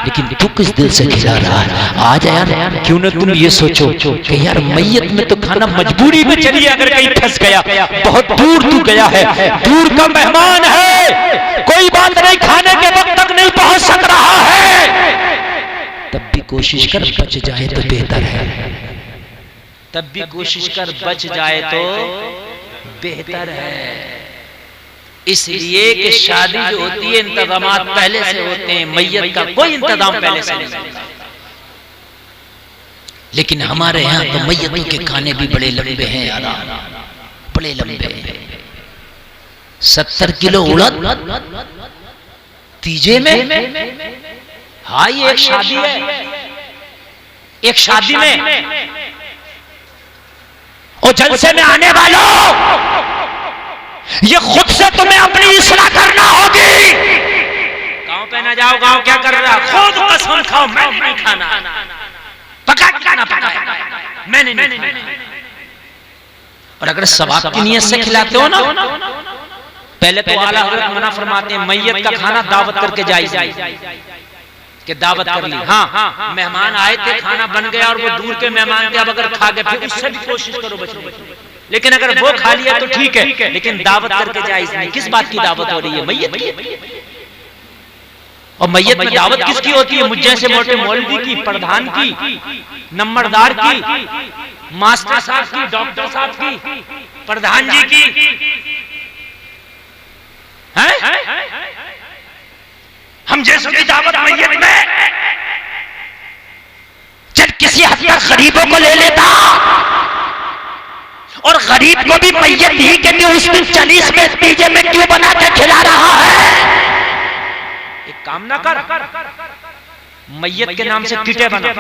लेकिन तू किस दिल से खिला रहा है? आज यार क्यों ना तुम ये सोचो कि यार मैयत में तो खाना मजबूरी में, चलिए अगर कहीं फंस गया, बहुत दूर तू गया है, दूर का मेहमान है, कोई बात नहीं, खाने के वक्त तक नहीं पहुंच सक रहा है, तब भी कोशिश कर बच जाए तो बेहतर है, तब भी कोशिश कर बच जाए तो बेहतर है। इसलिए कि शादी जो होती है इंतजामात पहले से होते हैं, मैयत का कोई इंतजाम पहले से नहीं होता। लेकिन हमारे यहाँ तो मैयतों के खाने भी बड़े लंबे हैं यार, बड़े लंबे। 70 किलो उड़द तीजे में, हाँ ये एक शादी है, एक शादी में, और जलसे में आने वालों, ये खुद से तुम्हें अपनी इस्लाह करना होगी। गांव पे ना जाओ, गांव क्या कर रहा, खुद कसम खाओ मैं नहीं खाना, पका खाना पकाया मैंने नहीं खाना। और अगर सवाब की नियत से खिलाते हो ना, पहले तो आला हज़रत मना फरमाते हैं मैयत का खाना दावत करके जाए, कि दावत कर ली, हाँ मेहमान आए थे, खाना बन गया और वो दूर के मेहमान थे, अब अगर खा गए फिर उससे भी कोशिश करो बचने, लेकिन अगर वो खा लिया तो ठीक है, लेकिन दावत करके जायज नहीं। किस बात की दावत हो रही है? मैयत की। और मैयत में दावत किसकी होती है? मुझ जैसे मोटे मौलवी की, प्रधान की, नंबरदार की, मास्टर साहब की, डॉक्टर साहब की, प्रधान जी की, हैं? हम जैसों की दावत मैयत में, चल किसी हद तक गरीबों को ले लेता, और गरीब को भी मैयत ही कहते उस दिन 40 में तीजे में क्यों बना के खिला रहा है? एक काम ना कर, मैयत के नाम से किटे बना,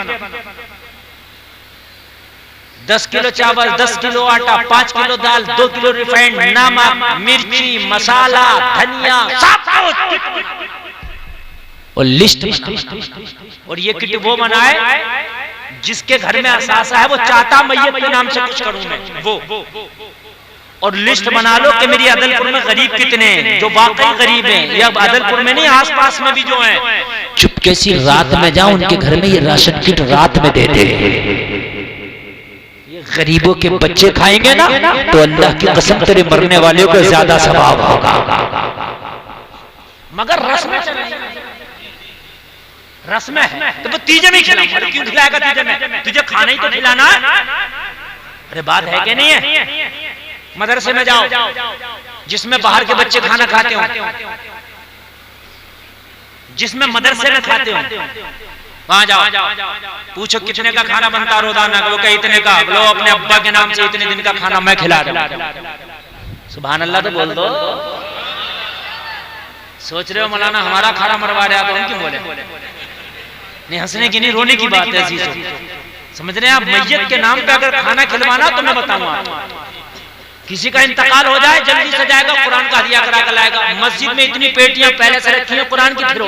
10 किलो चावल, 10 किलो आटा, 5 किलो दाल, 2 किलो रिफाइंड, नमक, मिर्ची, मसाला, धनिया, सब कुछ, और लिस्ट बना। और ये किट वो बनाए जिसके घर में असासा है, वो चाहता मैयत के नाम से कुछ करूं मैं, वो और लिस्ट बना लो कि मेरी अदलपुर में गरीब कितने हैं, जो वाकई गरीब हैं, या अदलपुर में नहीं आसपास में भी जो हैं, चुपके से रात में जाओ उनके घर में ये राशन किट रात में दे दे। ये गरीबों के बच्चे खाएंगे ना तो अल्लाह की कसम तेरे मरने वाले को ज्यादा सवाब होगा। मगर रस्म है तो वो तीजे में खिलाऊंगा। क्यों खिलाएगा तीजे में? तुझे खाना ही तो खिलाना। अरे बात है कि नहीं है? मदरसे में जाओ जिसमें बाहर के बच्चे खाना खाते हो, जिसमें मदरसे में खाते हो, वहां जाओ, पूछो कितने का खाना बनता रोजाना? वो कहे इतने का। लो अपने अब्बा के नाम से इतने दिन का खाना मैं खिला दूं। सुभान अल्लाह तो बोल दो। सोच रहे हो मौलाना हमारा खाना मरवा रहे हो, हम क्यों बोले? नहीं, हंसने की नहीं रोने की बात है अजीजों। समझ रहे हैं आप? मैयत के नाम पे अगर खाना खिलवाना तो मैं बताऊंगा, किसी का इंतकाल हो जाए जल्दी से जाएगा कुरान का हदिया करा कर लाएगा। मस्जिद में इतनी पेटियां पहले से रखी हैं कुरान की, फिर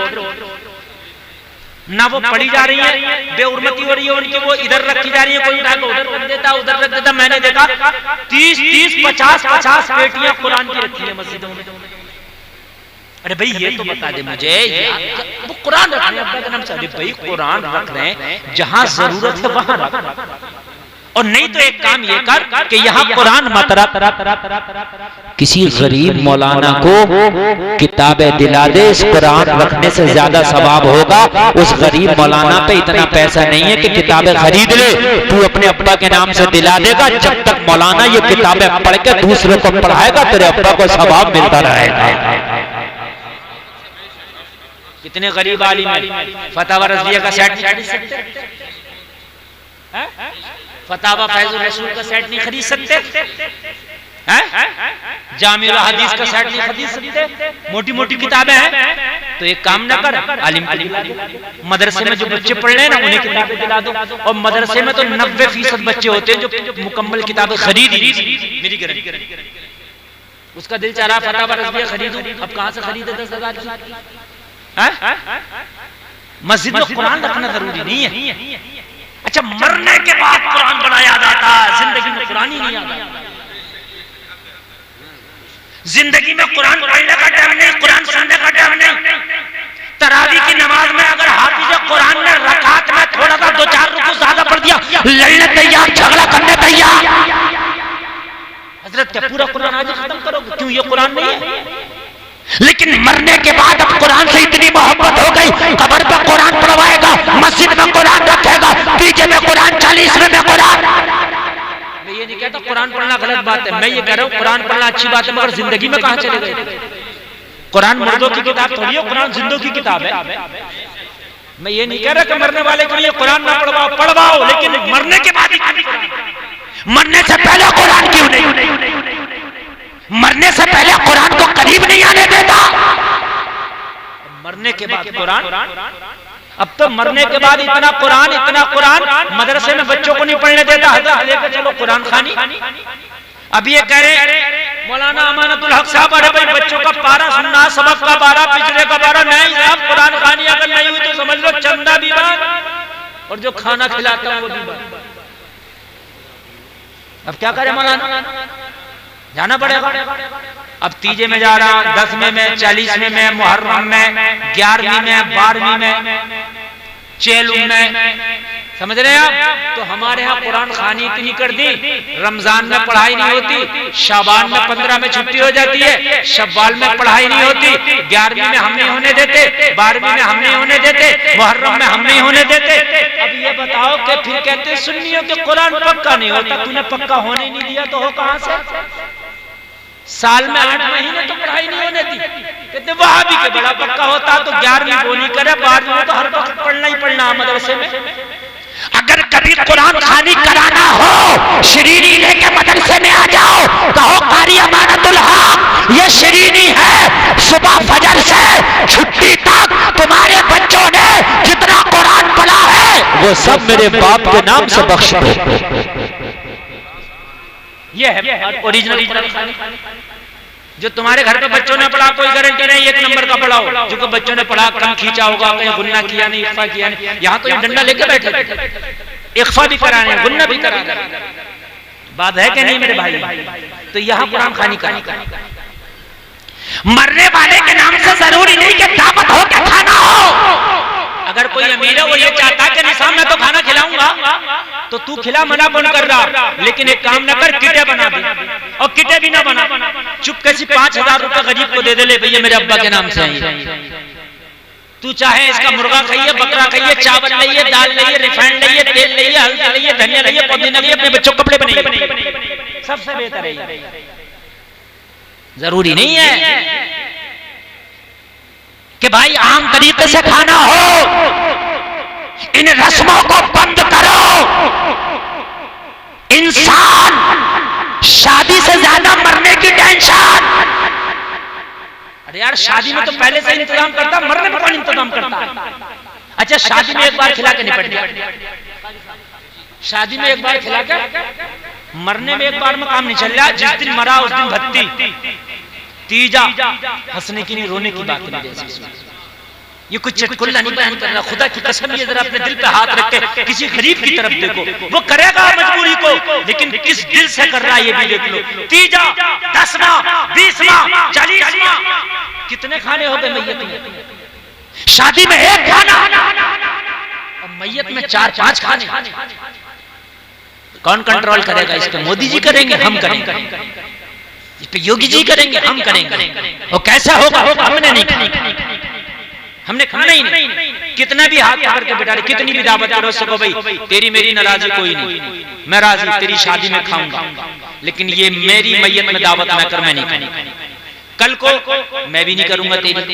ना वो पड़ी जा रही है, बेउर्मती हो रही है उनकी, वो इधर रखी जा रही है, कोई उठा के उधर रख देता, उधर रख देता। मैंने देखा 30-30, 50-50 पेटियां कुरान की रखी है मस्जिदों में। अरे भाई ये तो बता दे मुझे, वो कुरान रख रहे हैं अब्बा के नाम से। अरे भाई कुरान रख रहे हैं, जहां जरूरत है वहां रख, और नहीं तो एक काम ये कर कि यहाँ कुरान मत रख, किसी गरीब मौलाना को किताबें दिला दे। इस कुरान रखने से ज्यादा सवाब होगा। उस गरीब मौलाना पे इतना पैसा नहीं है कि किताबें खरीद ले, तू अपने अब्बा के नाम से दिला देगा। जब तक मौलाना ये किताबें पढ़ के दूसरे को पढ़ाएगा तेरे अब्बा को सवाब मिलता रहेगा। कितने गरीब आलिम हैं फतावा रज़विया का सेट नहीं खरीद सकते, फतावा फैज़ुल रसूल का सेट नहीं खरीद सकते, जामिउल हदीस का सेट नहीं खरीद सकते। मोटी मोटी किताबें हैं तो एक काम ना कर, आलिम मदरसे में जो बच्चे पढ़ रहे हैं ना उन्हें किताबें दिला दो। और मदरसे में तो 90% बच्चे होते हैं जो मुकम्मल किताबें खरीद ही। मेरी गारंटी, उसका दिल चाह रहा फतावा रज़विया खरीदूं, अब कहां से खरीदे 10,000 की? मस्जिद में कुरान रखना जरूरी नहीं है। अच्छा, मरने के बाद कुरान बड़ा याद आता है, जिंदगी में कुरान ही नहीं आता। जिंदगी में कुरान पढ़ने का टाइम नहीं, कुरान सुनने का टाइम नहीं। तरावी की नमाज में अगर हाफिज कुरान ने रकात में थोड़ा सा 2-4 रुकू ज्यादा पढ़ दिया, लड़ने तैयार, झगड़ा करने तैयार। हजरत क्या पूरा कुरान आज खत्म करोगे? क्यों, ये कुरान नहीं है? लेकिन मरने के बाद अब कुरान से इतनी मोहब्बत हो गई, कब्र पर कुरान पढ़वाएगा, मस्जिद में कुरान रखेगा, डीजे में कुरान, 40वें में कुरान। मैं ये नहीं कहता कुरान पढ़ना गलत बात है, मैं ये कह रहा हूँ कुरान पढ़ना अच्छी बात है, मगर जिंदगी में कहाँ चले गए? कुरान मर्दों की किताब थोड़ी है, कुरान जिंदों की किताब है। मैं ये नहीं कह रहा कि मरने वाले के लिए कुरान ना पढ़वाओ, पढ़वाओ, लेकिन मरने के बाद मरने से पहले कुरान क्यों नहीं? मरने से पहले कुरान को करीब नहीं आने देता, मरने के बाद कुरान। अब तो मरने के बाद इतना कुरान मदरसे में बच्चों को नहीं पढ़ने देता, हज़रत लेकर चलो कुरान खानी। अब ये कह रहे मौलाना अमानतुल हक साहब, अरे भाई बच्चों का पारा सुनना, सबक का पारा, पिछले का पारा नहीं साहब, कुरान खानी अगर नहीं हुई तो समझ लो चंदा भी बात और जो खाना खिलाता है वो भी बात। अब क्या करे मौलाना, जाना पड़ेगा। अब तीजे में जा रहा, 10वें में, 40वें में, मुहर्रम में, 11वीं में, 12वीं में, चेलुम में, समझ रहे हैं आप? तो हमारे यहाँ कुरान खानी इतनी कर दी, रमजान में पढ़ाई नहीं होती, शाबान में 15 में छुट्टी हो जाती है, शव्वाल में पढ़ाई नहीं होती, 11वीं में हम नहीं होने देते, 12वीं में हम नहीं होने देते, मुहर्रम में हम नहीं होने देते। अब ये बताओ कि फिर कहते सुन्नियों के कुरान पक्का नहीं होता, तूने पक्का होने नहीं दिया तो हो कहां से? साल में 8 महीने तो पढ़ाई नहीं होने दी। कहते वहां भी के बड़ा पक्का होता तो 11वीं वो नहीं करे, 12वीं में तो हर वक्त पढ़ना ही पढ़ना मदरसे में। अगर कभी कुरान खानी कराना हो, शरीरी लेके मदरसे में आ जाओ, कहो कारी अमानतुल हक ये शरीरी है, सुबह फजर से छुट्टी तक तुम्हारे बच्चों ने जितना कुरान पढ़ा है वो सब मेरे बाप के नाम से बख्श दो। ये है ओरिजिनल खानी। जो तुम्हारे घर पे बच्चों ने पढ़ा कोई गारंटी नहीं 1 नंबर का पढ़ाओ, जो बच्चों ने पढ़ा कम खींचा होगा, कहीं गुन्ना किया नहीं, इख्फा किया नहीं। यहाँ तो ये डंडा लेके बैठे थे, इख्फा भी करा रहे हैं, गुन्ना भी करा रहे हैं। बात है कि नहीं मेरे भाई? तो यहाँ कुरान खानी का मरने वाले के नाम से जरूरी नहीं कि दावत हो के खाना हो। अगर कोई अमीर है वो ये चाहता है कि निशान मैं तो खाना खिलाऊंगा तो तू खिला, मना कौन कर रहा? लेकिन एक काम ना कर, किटे बना दे, और किटे भी ना बना, चुपके से 5,000 रुपए गरीब को दे दे, ले भैया मेरे अब्बा के नाम से है। तू चाहे इसका मुर्गा खाइए, बकरा खाइए, चावल लाइए, दाल लाइए, रिफाइंड लाइए, तेल लाइए, हल्दी लाइए, धनिया लाइए, पुदीना लाइए, अपने बच्चों को कपड़े बनाइए, सबसे बेहतर है। जरूरी नहीं है कि भाई आम तरीके से खाना हो। इन रस्मों को बंद करो। इंसान शादी से ज्यादा मरने की टेंशन। अरे यार शादी में तो पहले से इंतजाम करता, मरने पर कौन इंतजाम करता? अच्छा शादी में एक बार खिला के निपट गया, शादी में एक बार खिला के, मरने में एक बार में काम नहीं चल रहा। जिस दिन मरा उस दिन भत्ती, तीजा हंसने की नहीं रोने की बात नहीं। ये कुछ चटकुल्ला नहीं बयान कर रहा, खुदा की कसम ये जरा अपने दिल पे हाथ रख के किसी गरीब की तरफ देखो, वो करेगा मजबूरी को, लेकिन किस दिल से कर रहा है ये भी देख लो। तीजा, 10वां, 20वां, 40वां, कितने खाने हो गए मैयत में? शादी में एक खाना और मैयत में 4-5 खाने। कौन कंट्रोल करेगा इस पे? मोदी जी करेंगे, हम करेंगे। इस पे योगी जी करेंगे, हम करेंगे। और कैसा होगा? हमने नहीं खाना, हमने खाना ही नहीं। कितना भी हाथ पकड़ के बिठा, कितनी भी दावत करो सको, भाई तेरी मेरी नाराजी कोई नहीं, मैं राजी तेरी शादी में खाऊंगा, लेकिन ये मेरी मैयत में दावत ना कर, मैं नहीं खाऊंगा। कल को मैं भी नहीं करूंगा तेरी,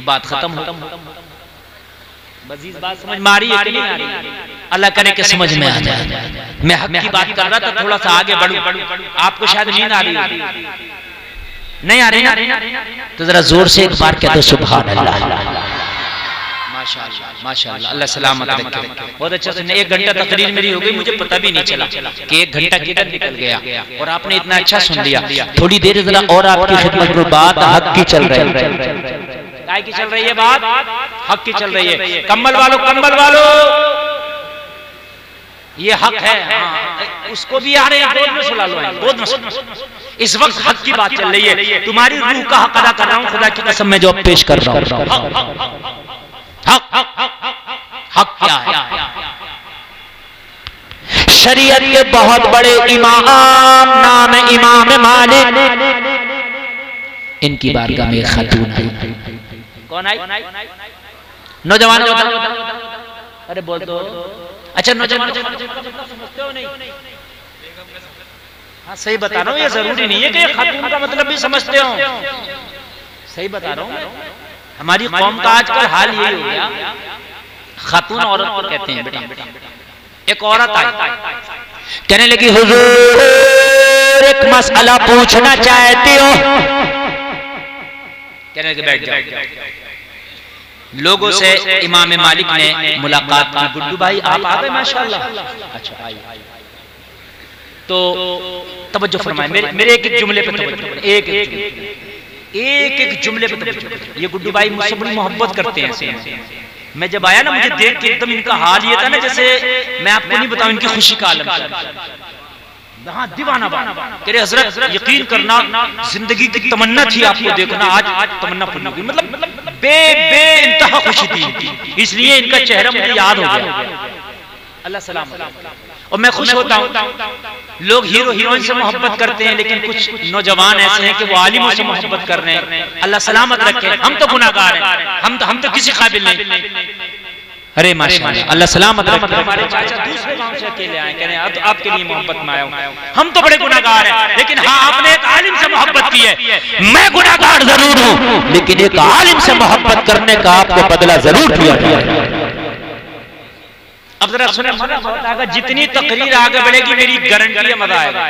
बात खत्म हो। बस इस बात समझ में आ रही है कि नहीं आ रही? अल्लाह करे कि समझ में आ जाए। मैं हक की बात कर रहा था, थोड़ा सा आगे बढ़ूं, आपको शायद नींद आ रही नहीं आ रही ना, तो जरा जोर से एक बार कह दो सुभान अल्लाह। माशाअल्लाह माशाअल्लाह, अल्लाह सलामत रखे। बहुत अच्छा सुनने। 1 घंटा तकरीर मेरी हो गई, मुझे पता भी नहीं चला कि 1 घंटा किधर निकल गया, और आपने इतना अच्छा सुन लिया। थोड़ी देर जरा और आपकी खिदमत में बात हक की चल रही है। काय की चल रही है बात? हक की चल रही है। कंबल वालों, कंबल वालों, ये हक है। हाँ, उसको भी आ रहे हैं, गोद में सुला लो, गोद में। इस वक्त हक की बात चल रही है, तुम्हारी रूह का हक अदा कर रहा हूं, खुदा की कसम मैं जो पेश कर रहा हूं। हक क्या है? शरीयत के बहुत बड़े इमाम, नाम है इमाम मालिक, इनकी बारगाह में खातून आई। कौन आई? नौजवान। अरे बोल दो। अच्छा नौजवान समझते हो नहीं? हाँ सही बता रहा हूँ, ये जरूरी नहीं है कि खातून का मतलब भी समझते हो। सही बता रहा हूँ। हमारी कौम का आजकल हाल यही हो गया, खातून औरत को कहते हैं बेटा। एक औरत आई, कहने लगी हुजूर एक मसला पूछना चाहती हो। कहने लगे बैठ जाओ। लोगों से इमाम मालिक ने मुलाकात की। गुड्डू भाई आप आ गए माशाल्लाह। अच्छा आई। तो तवज्जो फरमाए, मेरे एक एक जुमले पे तवज्जो, एक जुमले पे तवज्जो। ये गुड्डू भाई मुझसे बड़ी मोहब्बत करते हैं। मैं जब आया ना, मुझे देख के एकदम इनका हाल ये था ना, जैसे मैं आपको नहीं बताऊं इनकी खुशी का आलम। हाँ दीवाना बना। तेरे हजरत यकीन करना, जिंदगी की तमन्ना थी आपको देखना, आज तमन्ना पूरी हो गई। मतलब बे इंतहा खुशी थी, इसलिए इनका चेहरा मुझे याद हो गया। अल्लाह सलाम। और मैं खुश होता हूँ। लोग हीरो हीरोइन से मोहब्बत करते हैं, लेकिन कुछ नौजवान ऐसे हैं कि वो आलिमों से मोहब्बत कर रहे हैं। अल्लाह सलामत रखे। हम तो गुनाहगार हैं, हम तो किसी काबिल नहीं। अरे माशाअल्लाह, अल्लाह सलामत रखे। हमारे चाचा दूसरे गांव से अकेले आए, कह रहे हैं आपके लिए मोहब्बत में आया हूं। हम तो बड़े गुनाहगार हैं, लेकिन हाँ आपने एक आलिम से मोहब्बत की है। मैं गुनाहगार जरूर हूं, लेकिन एक आलिम से मोहब्बत करने का आपको बदला जरूर दिया जाएगा। अब जरा सुने, मजा बहुत आएगा। जितनी तकरीर आगे बढ़ेगी मेरी गारंटी है मजा आएगा।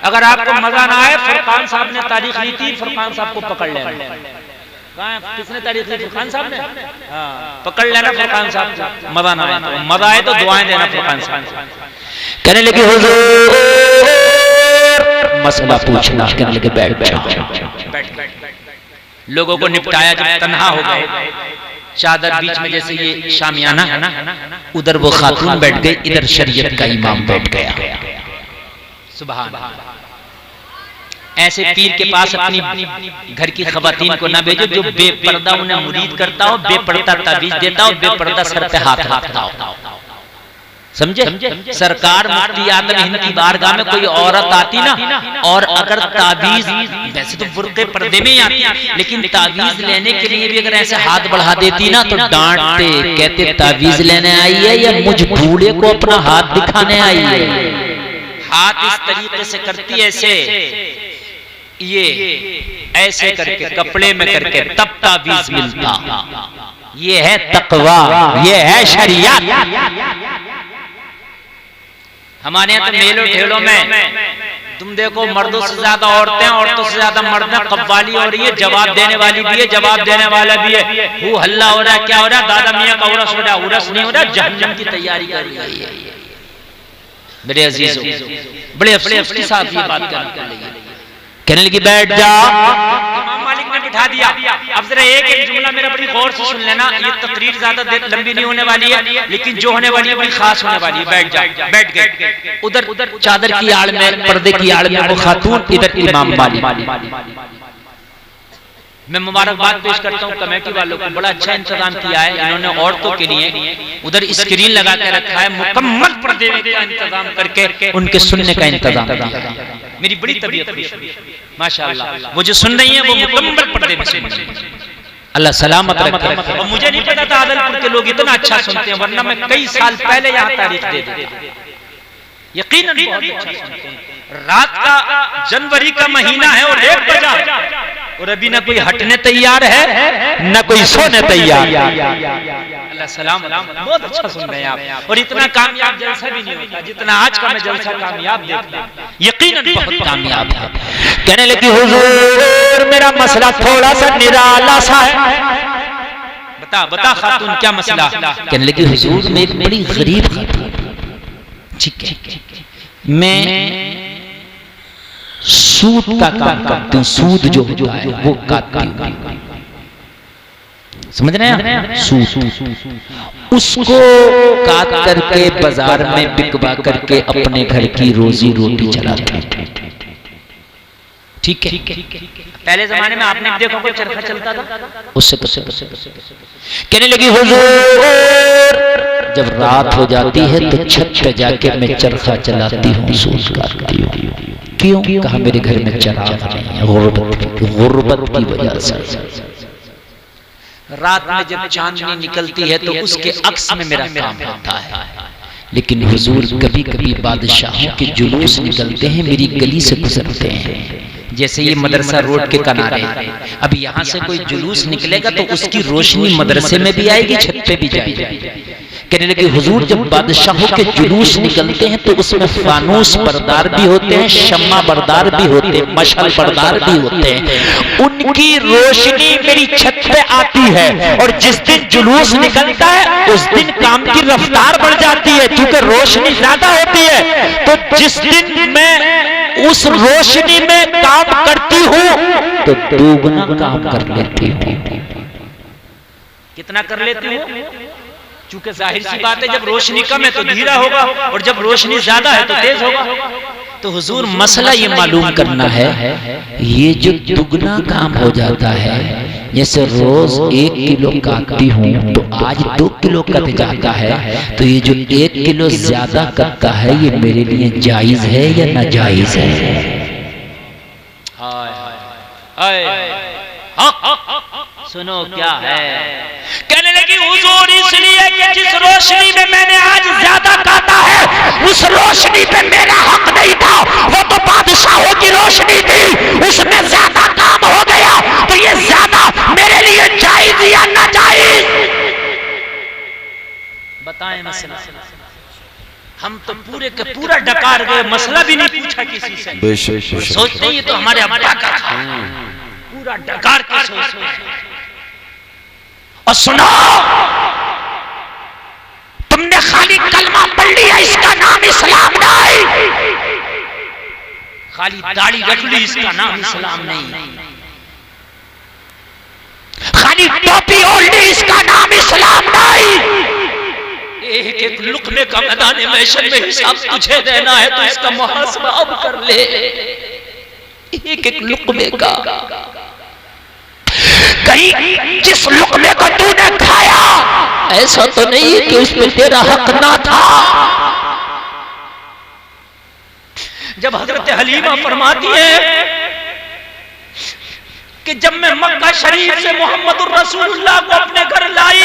अगर आपको मजा ना आए, फरकान साहब ने तारीख ली थी, फरकान साहब को पकड़ लेना। किसने तारीख ली? फरकान साहब ने। हाँ पकड़ लेना फरकान साहब को। मजा ना आए तो, मजा आए तो दुआएं देना फरकान साहब। कहने लगे हुजूर मसला पूछना। कहने लगे बैठ जाओ। लोगों को निपटाया, जब तन्हा हो गए, चादर बीच में जैसे ये शामियाना है ना, उधर वो खातून बैठ गई, इधर शरीयत का इमाम बैठ गया। सुभान अल्लाह। ऐसे पीर के पास अपनी घर की खवातीन को ना भेजो जो बेपर्दा उन्हें मुरीद करता हो, बेपर्दा ताबीज देता हो, बेपर्दा सर पे हाथ रखता हो। समझे? सरकार मुफ्ती आदम हिंद की बारगाह में कोई औरत आती ना, और अगर ताबीज, वैसे तो बुर्के पर्दे में ही आती, लेकिन ताबीज लेने के लिए भी अगर ऐसे हाथ बढ़ा देती ना तो डांटते, कहते ताबीज लेने आई है या मुझ बूढ़े को अपना हाथ दिखाने आई है। हाथ इस तरीके से करती है, ऐसे ये ऐसे करके कपड़े में करके, तब ताबीज मिलता। ये है तकवा, ये है शरीयत। हमारे यहाँ तो मेलों ठेलों में तुम देखो, मर्दों से ज्यादा औरतें, औरतों से ज्यादा मर्द, कव्वाली हो रही है, जवाब देने वाली भी है, जवाब देने वाला भी है। वो हल्ला हो रहा है, क्या हो रहा है? दादा मियाँ का उरस हो रहा है। उरस नहीं हो रहा, जहन्नम की तैयारी कर रही है। मेरे अजीजों, बड़े अफसोस के साथ ये बात कहने लगी, बैठ जा। इमाम मालिक ने बिठा दिया। अब जरा एक जुमला मेरा बड़ी गौर से सुन लेना, ये तकरीर ज्यादा देर लंबी नहीं होने वाली है, लेकिन जो होने वाली है बड़ी खास होने वाली है। बैठ जा। बैठ गए। उधर चादर की आड़ में, पर्दे की आड़ में वो खातून, इधर इमाम मालिक। मैं मुबारकबाद पेश करता हूँ कमेटी वालों को, बड़ा अच्छा इंतजाम किया है इन्होंने औरतों के लिए। उधर स्क्रीन लगा के रखा है, मुकम्मल पर्दे का इंतजाम करके उनके सुनने का इंतजाम किया। मेरी बड़ी तबीयत खुश हुई, माशाअल्लाह। वो जो सुन रही है वो मुकम्मल पर्दे में सुन रही है। अल्लाह सलामत रखे। और मुझे नहीं पता था आदलपुर के लोग इतना अच्छा सुनते हैं, वरना मैं कई साल पहले यहाँ तारीख दे देता। यकीनन बहुत अच्छा सुनते हैं। रात का जनवरी का महीना है और 1 बजा है, और अभी ना कोई हटने तैयार है ना कोई सोने तैयार। अल्लाह सलाम। बहुत अच्छा सुन रहे हैं आप, और इतना कामयाब जलसा भी नहीं होता जितना आज का मैं जलसा कामयाब देखता हूं। यकीनन बहुत कामयाब है। कहने लगी, हुजूर मेरा मसला थोड़ा सा निराला सा है। बता खातून क्या मसला? कहने लगी, हुजूर मेरी बड़ी गरीब खातून, ठीक है, मैं सूद का काम करती हूँ। सूद जो होता है वो काटती हूँ, समझ रहे हैं? सूद उसको काट करके बाजार में बिकवा करके अपने घर की रोजी रोटी चलाती हूँ। ठीक है। पहले जमाने में आपने देखा कोई चरखा चलता था, उससे कहने लगी, हुजूर जब रात हो जाती है तो छत पे जाके मैं चरखा चलाती हूँ, सूद काटती हूँ। क्यों? कहा मेरे घर में चराग नहीं है, गुर्बत की वजह से। रात में जब चांदनी निकलती है तो उसके अक्स में मेरा काम होता है। लेकिन हुजूर कभी कभी बादशाहों के जुलूस निकलते हैं, मेरी गली से गुजरते हैं। जैसे ये मदरसा रोड के किनारे, अब यहाँ से कोई जुलूस निकलेगा तो उसकी रोशनी मदरसे में भी आएगी, छत पे भी जाएगी। कहने लगे, हुजूर जब बादशाहों के जुलूस निकलते हैं तो उसमें फानूस बरदार भी होते हैं, शम्मा बरदार भी होते हैं, मशाल बरदार भी होते हैं। उनकी रोशनी मेरी छत पे आती है, और जिस दिन जुलूस निकलता है उस दिन काम की रफ्तार बढ़ जाती है, क्योंकि रोशनी ज्यादा होती है। तो जिस दिन मैं उस रोशनी में काम करती हूँ तो दोगुना काम कर लेती हूँ। कितना कर लेती हूँ? चूंकि जाहिर सी बात है, जब रोशनी कम है तो धीरा होगा, और जब रोशनी ज्यादा है तो तेज होगा। तो हुजूर मसला ये मालूम करना है, ये जो दुगना काम हो जाता है, जैसे रोज 1 किलो काटती हूँ तो आज 2 किलो कट जाता है, तो ये जो 1 किलो ज्यादा कटता है ये मेरे लिए जायज है या नाजायज है? सुनो क्या है। कहने लगी, हुजूर इसलिए कि जिस रोशनी में मैंने आज ज्यादा काटा है उस रोशनी पे मेरा हक नहीं था, वो तो बादशाहों की रोशनी थी, उसमें ज्यादा काम हो गया, तो ये ज्यादा मेरे लिए जायज या नाजायज? बताएं मसला। हम तो पूरे का पूरा डकार गए, मसला भी नहीं पूछा किसी से। सोचते ही तो हमारे अब्बा का था, पूरा डकार के सोच। और सुनो, तुमने खाली कलमा पढ़ लिया, इसका नाम इस्लाम नहीं। खाली दाढ़ी रख ली, इसका नाम इस्लाम नहीं। खाली टोपी ओढ़ ली, इसका नाम इस्लाम नहीं। एक एक लुकमे का मैदान महशर में हिसाब तुझे देना है, तो इसका मुहासबा अब कर ले। एक एक लुकमे का, कहीं जिस लुकमे को तूने खाया ऐसा तो नहीं है कि उसमें तेरा हक ना था। जब हजरत हलीमा फरमाती है कि जब मैं मक्का शरीफ से मोहम्मदुर रसूलुल्लाह को अपने घर लाई,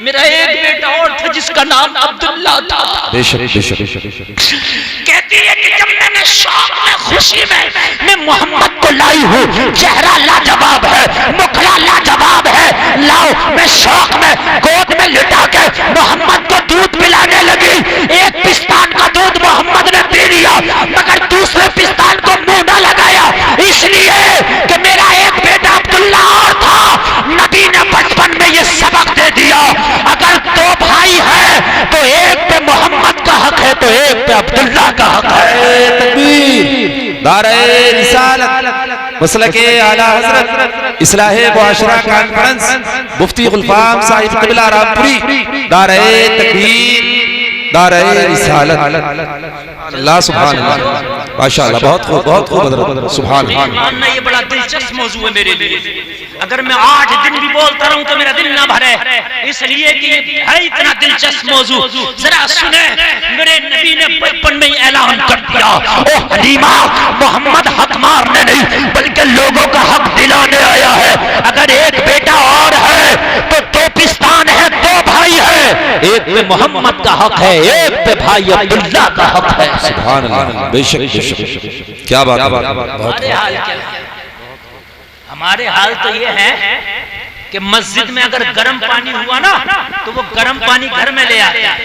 मेरा एक बेटा और था जिसका नाम अब्दुल्ला था। कहती है कि जब मैंने शौक में खुशी में मैं मोहम्मद को लाई हूँ, चेहरा लाजवाब है, मुखड़ा लाजवाब है, लाओ मैं शौक में गोद में लिटा के मोहम्मद को दूध पिलाने लगी। एक पिस्तान का दूध मोहम्मद ने पी लिया, मगर दूसरे पिस्तान को मुंह न लगाया, इसलिए कि मेरा एक बेटा अब्दुल्ला और था। नबी ने बचपन में ये सबक दे दिया, अगर दो भाई है तो एक पे मोहम्मद का हक है तो एक पे अब्दुल्ला का हक है। तकबीर, दारे रिसालत, मसलके आला हजरत, इस्लाहे मुआशरा कॉन्फ्रेंस, मुफ्ती गुलफाम साहिब क़िबला रामपुरी, दारे तकबीर, दारे रिसालत। अल्लाह सुभान अल्लाह, माशाअल्लाह, बहुत खूब हजरत, सुभान अल्लाह। ये बड़ा दिलचस्प मौजू है मेरे लिए। अगर मैं आज दिन भी बोलता रहूं तो मेरा दिल ना भरे, इसलिए कि ये है इतना दिलचस्प मौजू। जरा सुने, मेरे नबी ने बचपन में ही ऐलान कर दिया, ओ हलीमा, मोहम्मद हक मारने नहीं बल्कि लोगों का हक दिलाने आया है। अगर एक बेटा और है तो दो पिस्तान है, दो भाई है, एक पे मोहम्मद का हक है, एक पे भाई अब्दुल्ला का हक है। सुभान अल्लाह, बेशक बेशक, क्या बात है। हमारे हाल क्या है? हमारे हाल तो ये है कि मस्जिद में अगर गर्म पानी हुआ ना तो वो गर्म पानी घर में ले आते हैं।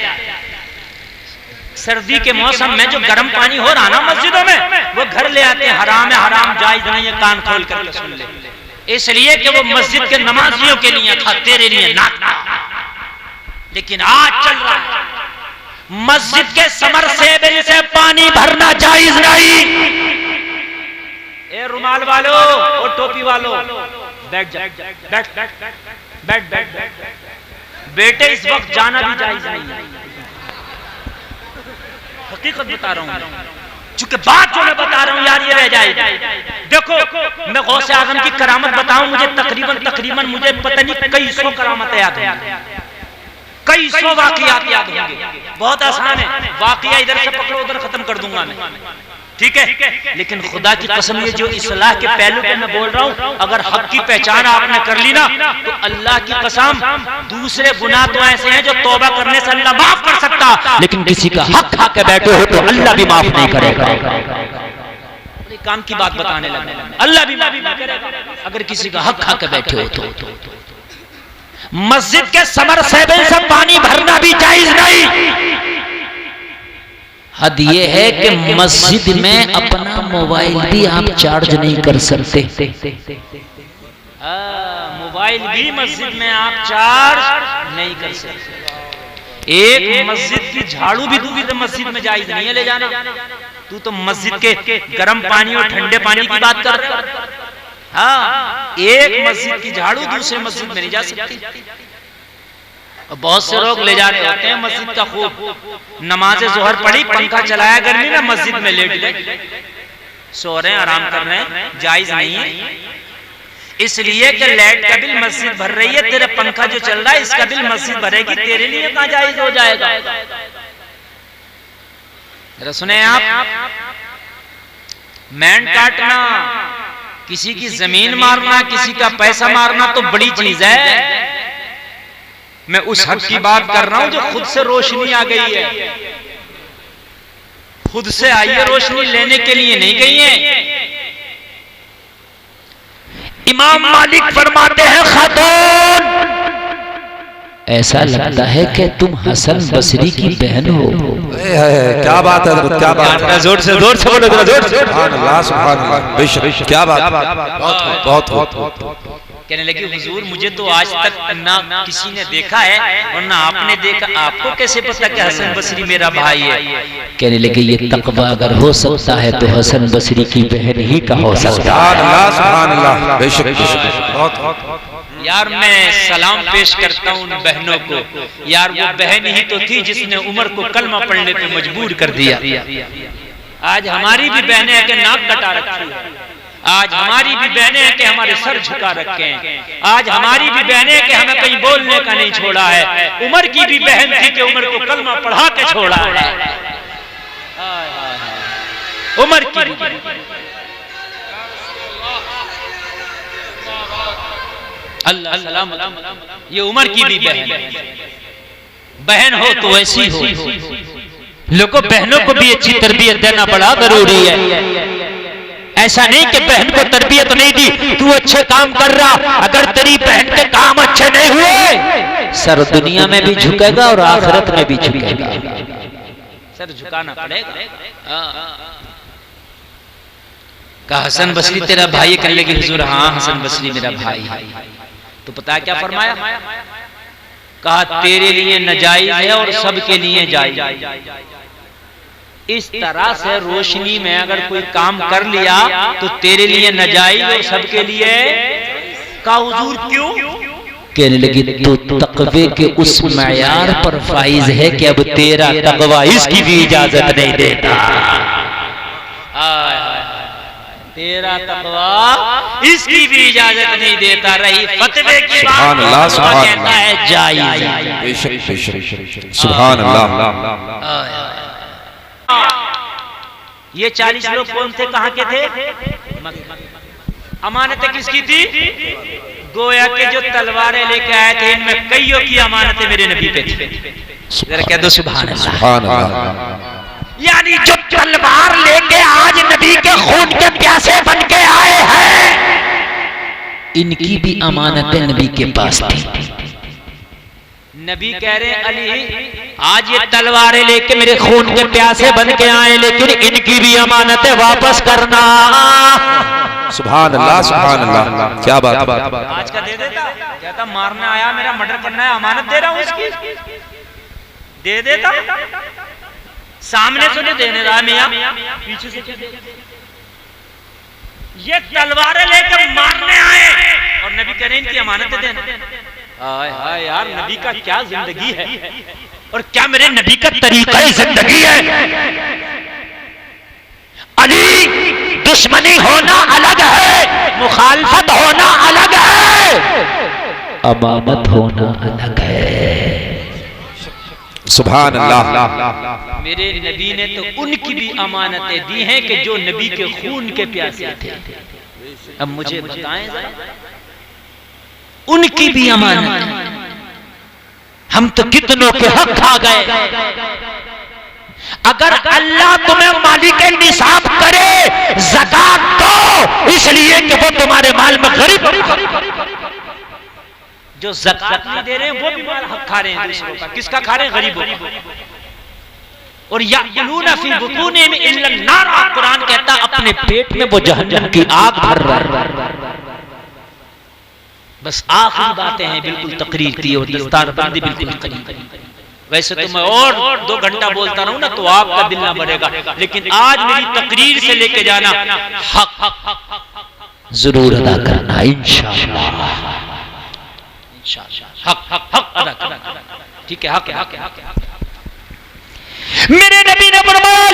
सर्दी के मौसम में जो गर्म पानी हो रहा ना मस्जिदों में, वो घर ले आते हैं। हराम है, हराम जायज नहीं है, कान खोल कर सुन ले, इसलिए कि वो मस्जिद के नमाजियों के लिए था, तेरे लिए ना। लेकिन आज चल रहा है मस्जिद के समरसेबल से पानी भरना जायज नहीं। ए रुमाल वालों और टोपी वालों, बैठ जा, बैठ बैठ बैठ। बेटे इस वक्त जाना भी जायज नहीं है, हकीकत बता रहा हूं, चूंकि बात जो मैं बता रहा हूं यार ये रह जाएगी। देखो, मैं गौसे आजम की करामत बताऊं, मुझे तकरीबन मुझे पता नहीं कई सौ करामत याद है, कई सौ वाकयात याद होंगे। बहुत आसान है, वाकया इधर से पकड़ो उधर खत्म कर दूंगा मैं, ठीक है। लेकिन खुदा की कसम, ये जो इस्लाह के पहलू पे मैं बोल रहा हूं, अगर हक की पहचान आपने कर ली ना तो अल्लाह की कसम दूसरे गुनाह तो ऐसे हैं जो तौबा करने से अल्लाह माफ कर सकता, लेकिन किसी का हक खा के बैठे हो तो अल्लाह भी माफ नहीं करेगा। काम की बात बताने लगे, अल्लाह भी माफ नहीं करेगा अगर किसी का हक खा के बैठे हो तो। मस्जिद के समरसेबल से पानी भरना भी जायज नहीं। हद ये है कि मस्जिद में अपना मोबाइल भी आप चार्ज नहीं कर सकते। मोबाइल भी मस्जिद में आप चार्ज नहीं कर सकते। एक मस्जिद की झाड़ू भी दूंगी तो मस्जिद में जायज नहीं है ले जाना। तू तो मस्जिद के गर्म पानी और ठंडे पानी की बात कर रहा है। हाँ, एक मस्जिद की झाड़ू दूसरे मस्जिद में नहीं जा सकती। बहुत से लोग ले जा रहे होते हैं मस्जिद का, खूब नमाज जोहर पढ़ी, पंखा चलाया गर्मी में, मस्जिद में लेट गए, सो रहे हैं, आराम कर रहे हैं, जायज नहीं है। इसलिए कि लाइट का बिल मस्जिद भर रही है, तेरा पंखा जो चल रहा है इसका बिल मस्जिद भरेगी, तेरे लिए कहां जायज हो जाएगा। सुने आप, मैंड काटना, किसी की जमीन मारना, किसी का पैसा मारना तो बड़ी चीज है। मैं उस हक की बात कर रहा हूं जो खुद से रोशनी आ गई है, खुद से आई है रोशनी, लेने के लिए नहीं गई है। इमाम मालिक फरमाते हैं, खातून ऐसा लगता है कि तुम हसन बसरी की बहन हो। क्या बात है, क्या बात है, जोर से बोलो, जोर से। सुभान अल्लाह, सुभान अल्लाह, बेशक, क्या बात, बहुत कहने लगी, हुजूर मुझे तो आज तक ना किसी ने देखा है और ना आपने देखा, आपको कैसे पता कि हसन बसरी मेरा भाई है। कहने लगे, ये तकवा अगर हो सकता है तो हसन बसरी की बहन ही का हो सकता है। सुभान अल्लाह, बेशक बेशक, बहुत। यार मैं सलाम पेश करता हूँ उन बहनों को। यार वो बहन ही तो थी जिसने उमर को कलमा पढ़ने पे मजबूर कर दिया। आज हमारी भी बहनें हैं कि नाक कटा रखी है, आज हमारी भी बहनें हैं कि हमारे सर झुका रखे हैं, आज हमारी भी बहनें हैं कि हमें कहीं बोलने का नहीं छोड़ा है। उमर की भी बहन थी कि उमर को कलमा पढ़ा के छोड़ा है। उमर की बीवी, अल्लाह सलाम, ये उमर की भी बहन हो तो ऐसी हो। लोगों, बहनों को भी अच्छी तरबियत देना बड़ा जरूरी है। ऐसा नहीं कि बहन को तरबियत नहीं दी, तू अच्छे काम कर रहा, अगर तेरी बहन के काम अच्छे नहीं हुए, सर दुनिया में भी झुकेगा और आखिरत में भी झुकेगा, सर झुकाना पड़ेगा। कहा हसन बसरी तेरा भाई, कहने लगी हुजूर हाँ हसन बसरी मेरा भाई है। तो पता क्या फरमाया? कहा तेरे लिए नाजायज है और सबके लिए जायज। इस तरह से रोशनी में अगर कोई काम कर लिया तो तेरे लिए नाजायज और सबके लिए। कहा हुजूर क्यों? कहने लगी तो तकवे के उस मयार पर फाइज है कि अब तेरा तकवा इसकी भी इजाजत नहीं देता। तेरा तकवा इसकी भी इजाजत नहीं देता। रही फतवे की बात, कहता है जायज। सुभान अल्लाह। ये 40 लोग कौन थे, कहाँ के थे? अमानतें किसकी थी? गोया के जो तलवारें लेके आए थे, इनमें कईयों की अमानतें मेरे नबी पे थी। जरा कह दो सुभान अल्लाह। यानी जो तलवार लेके आज नबी के खून के प्यासे बन के आए हैं, इनकी भी अमानतें नबी के पास थी। नबी कह रहे अली आज ये तलवारें लेके मेरे खून के प्यासे बन के आए, लेकिन इनकी भी अमानतें वापस करना। सुभान अल्लाह, सुभान अल्लाह, क्या बात। आज का दे देता, कहता मारने आया, मेरा मर्डर करना है, अमानत दे रहा हूं उसकी, दे देता। सामने से नहीं देने रहा मियां, पीछे से ये तलवारें लेकर मारने आए और नबी कह रहे हैं इनकी अमानतें देना। हाय हाय यार, नबी का क्या जिंदगी है और क्या मेरे नबी का तरीका जिंदगी है। अली, दुश्मनी होना अलग है, मुखालफत होना अलग है, अमानत होना अलग है। सुभान अल्लाह। मेरे नबी ने तो उनकी भी अमानतें दी हैं कि जो नबी के खून के प्यासे थे। अब मुझे बताएं उनकी भी अमानत, हम तो कितनों के हक खा गए। अगर अल्लाह तुम्हें मालिक निसाब करे, ज़कात दो, इसलिए कि वो तुम्हारे माल में गरीब, जो ज़कात नहीं दे रहे हैं वो भी माल हक खा रहे हैं दूसरों का। किसका खा रहे हैं? गरीबों। और याकुलूना फी बुतूनिहिम इल्ला नार, कुरान कहता अपने पेट में वो जहन्नम की आग भर रहा है। बस आखिरी बातें हैं बिल्कुल तकरीर की और दस्तारबंदी बिल्कुल करीब। वैसे तो मैं और 2 घंटा बोलता रहूं ना तो आपका दिल ना बढ़ेगा, लेकिन आज मेरी तकरीर से लेके जाना हक जरूर अदा करना इंशाअल्लाह। हक अदा करना, ठीक है? हक मेरे नबी ने फरमाया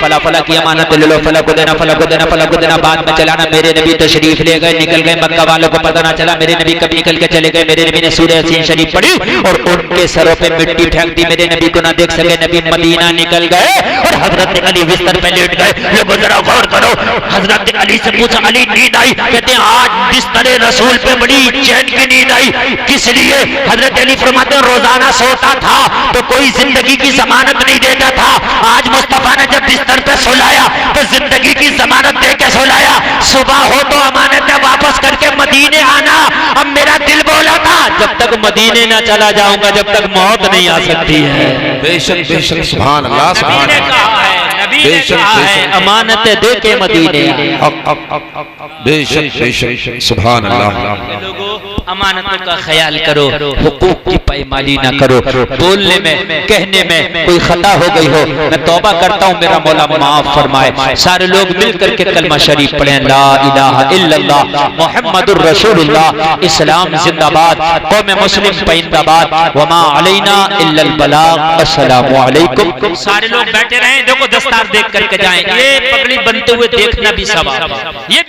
फला फला की अमानत ले लो, फला को देना, फला को देना, फला को देना, बाद में चलाना। मेरे नबी तो शरीफ ले गए, निकल गए, मक्का वालों को पता ना चला मेरे नबी कब निकल के चले गए। मेरे नबी ने सूरह यासीन शरीफ पढ़ी और उनके सरों पे मिट्टी फेंक दी, मेरे नबी को ना देख सके। नबी मदीना निकल गए और हजरत अली बिस्तर पे लेट गए। लोगों जरा गौर करो, हजरत अली से पूछा, अली नींद आई? कहते हैं आज बिस्तर रसूल पे बड़ी चैन की नींद आई। किस लिए? हजरत अली फरमाते हैं रोजाना सोता था तो कोई जिंदगी की जमानत नहीं देता था, आज मुस्तफा ने जब बिस्तर पे सुलाया तो जिंदगी की जमानत दे के सुलाया। सुबह हो तो अमानत वापस करके मदीने आना। अब मेरा दिल बोला था जब तक मदीने ना चला जाऊंगा जब तक मौत नहीं आ सकती है। बेशक बेशक, सुभान अल्लाह, सुभान अल्लाह, बेशक अमानत दे के मदीने। बेशक बेशक, सुभान अल्लाह। लोगों अमानतों का ख्याल करो, हुकूक की पायमाली ना करो। बोलने में कहने में कोई खता हो गई हो, मैं तौबा करता हूँ, मेरा मौला माफ फरमाए। सारे लोग मिल करके कलमा शरीफ पढ़ें, ला इलाहा इल्लल्लाह मुहम्मदुर रसूलुल्लाह। इस्लाम जिंदाबाद, कौम मुस्लिम जिंदाबाद, वमा अलैना इल्लल बलाग। अस्सलामु अलैकुम। सारे लोग बैठे रहें, देखो दस्तार देख करके जाएं। ये पगड़ी बनते हुए देखना भी सवाब है।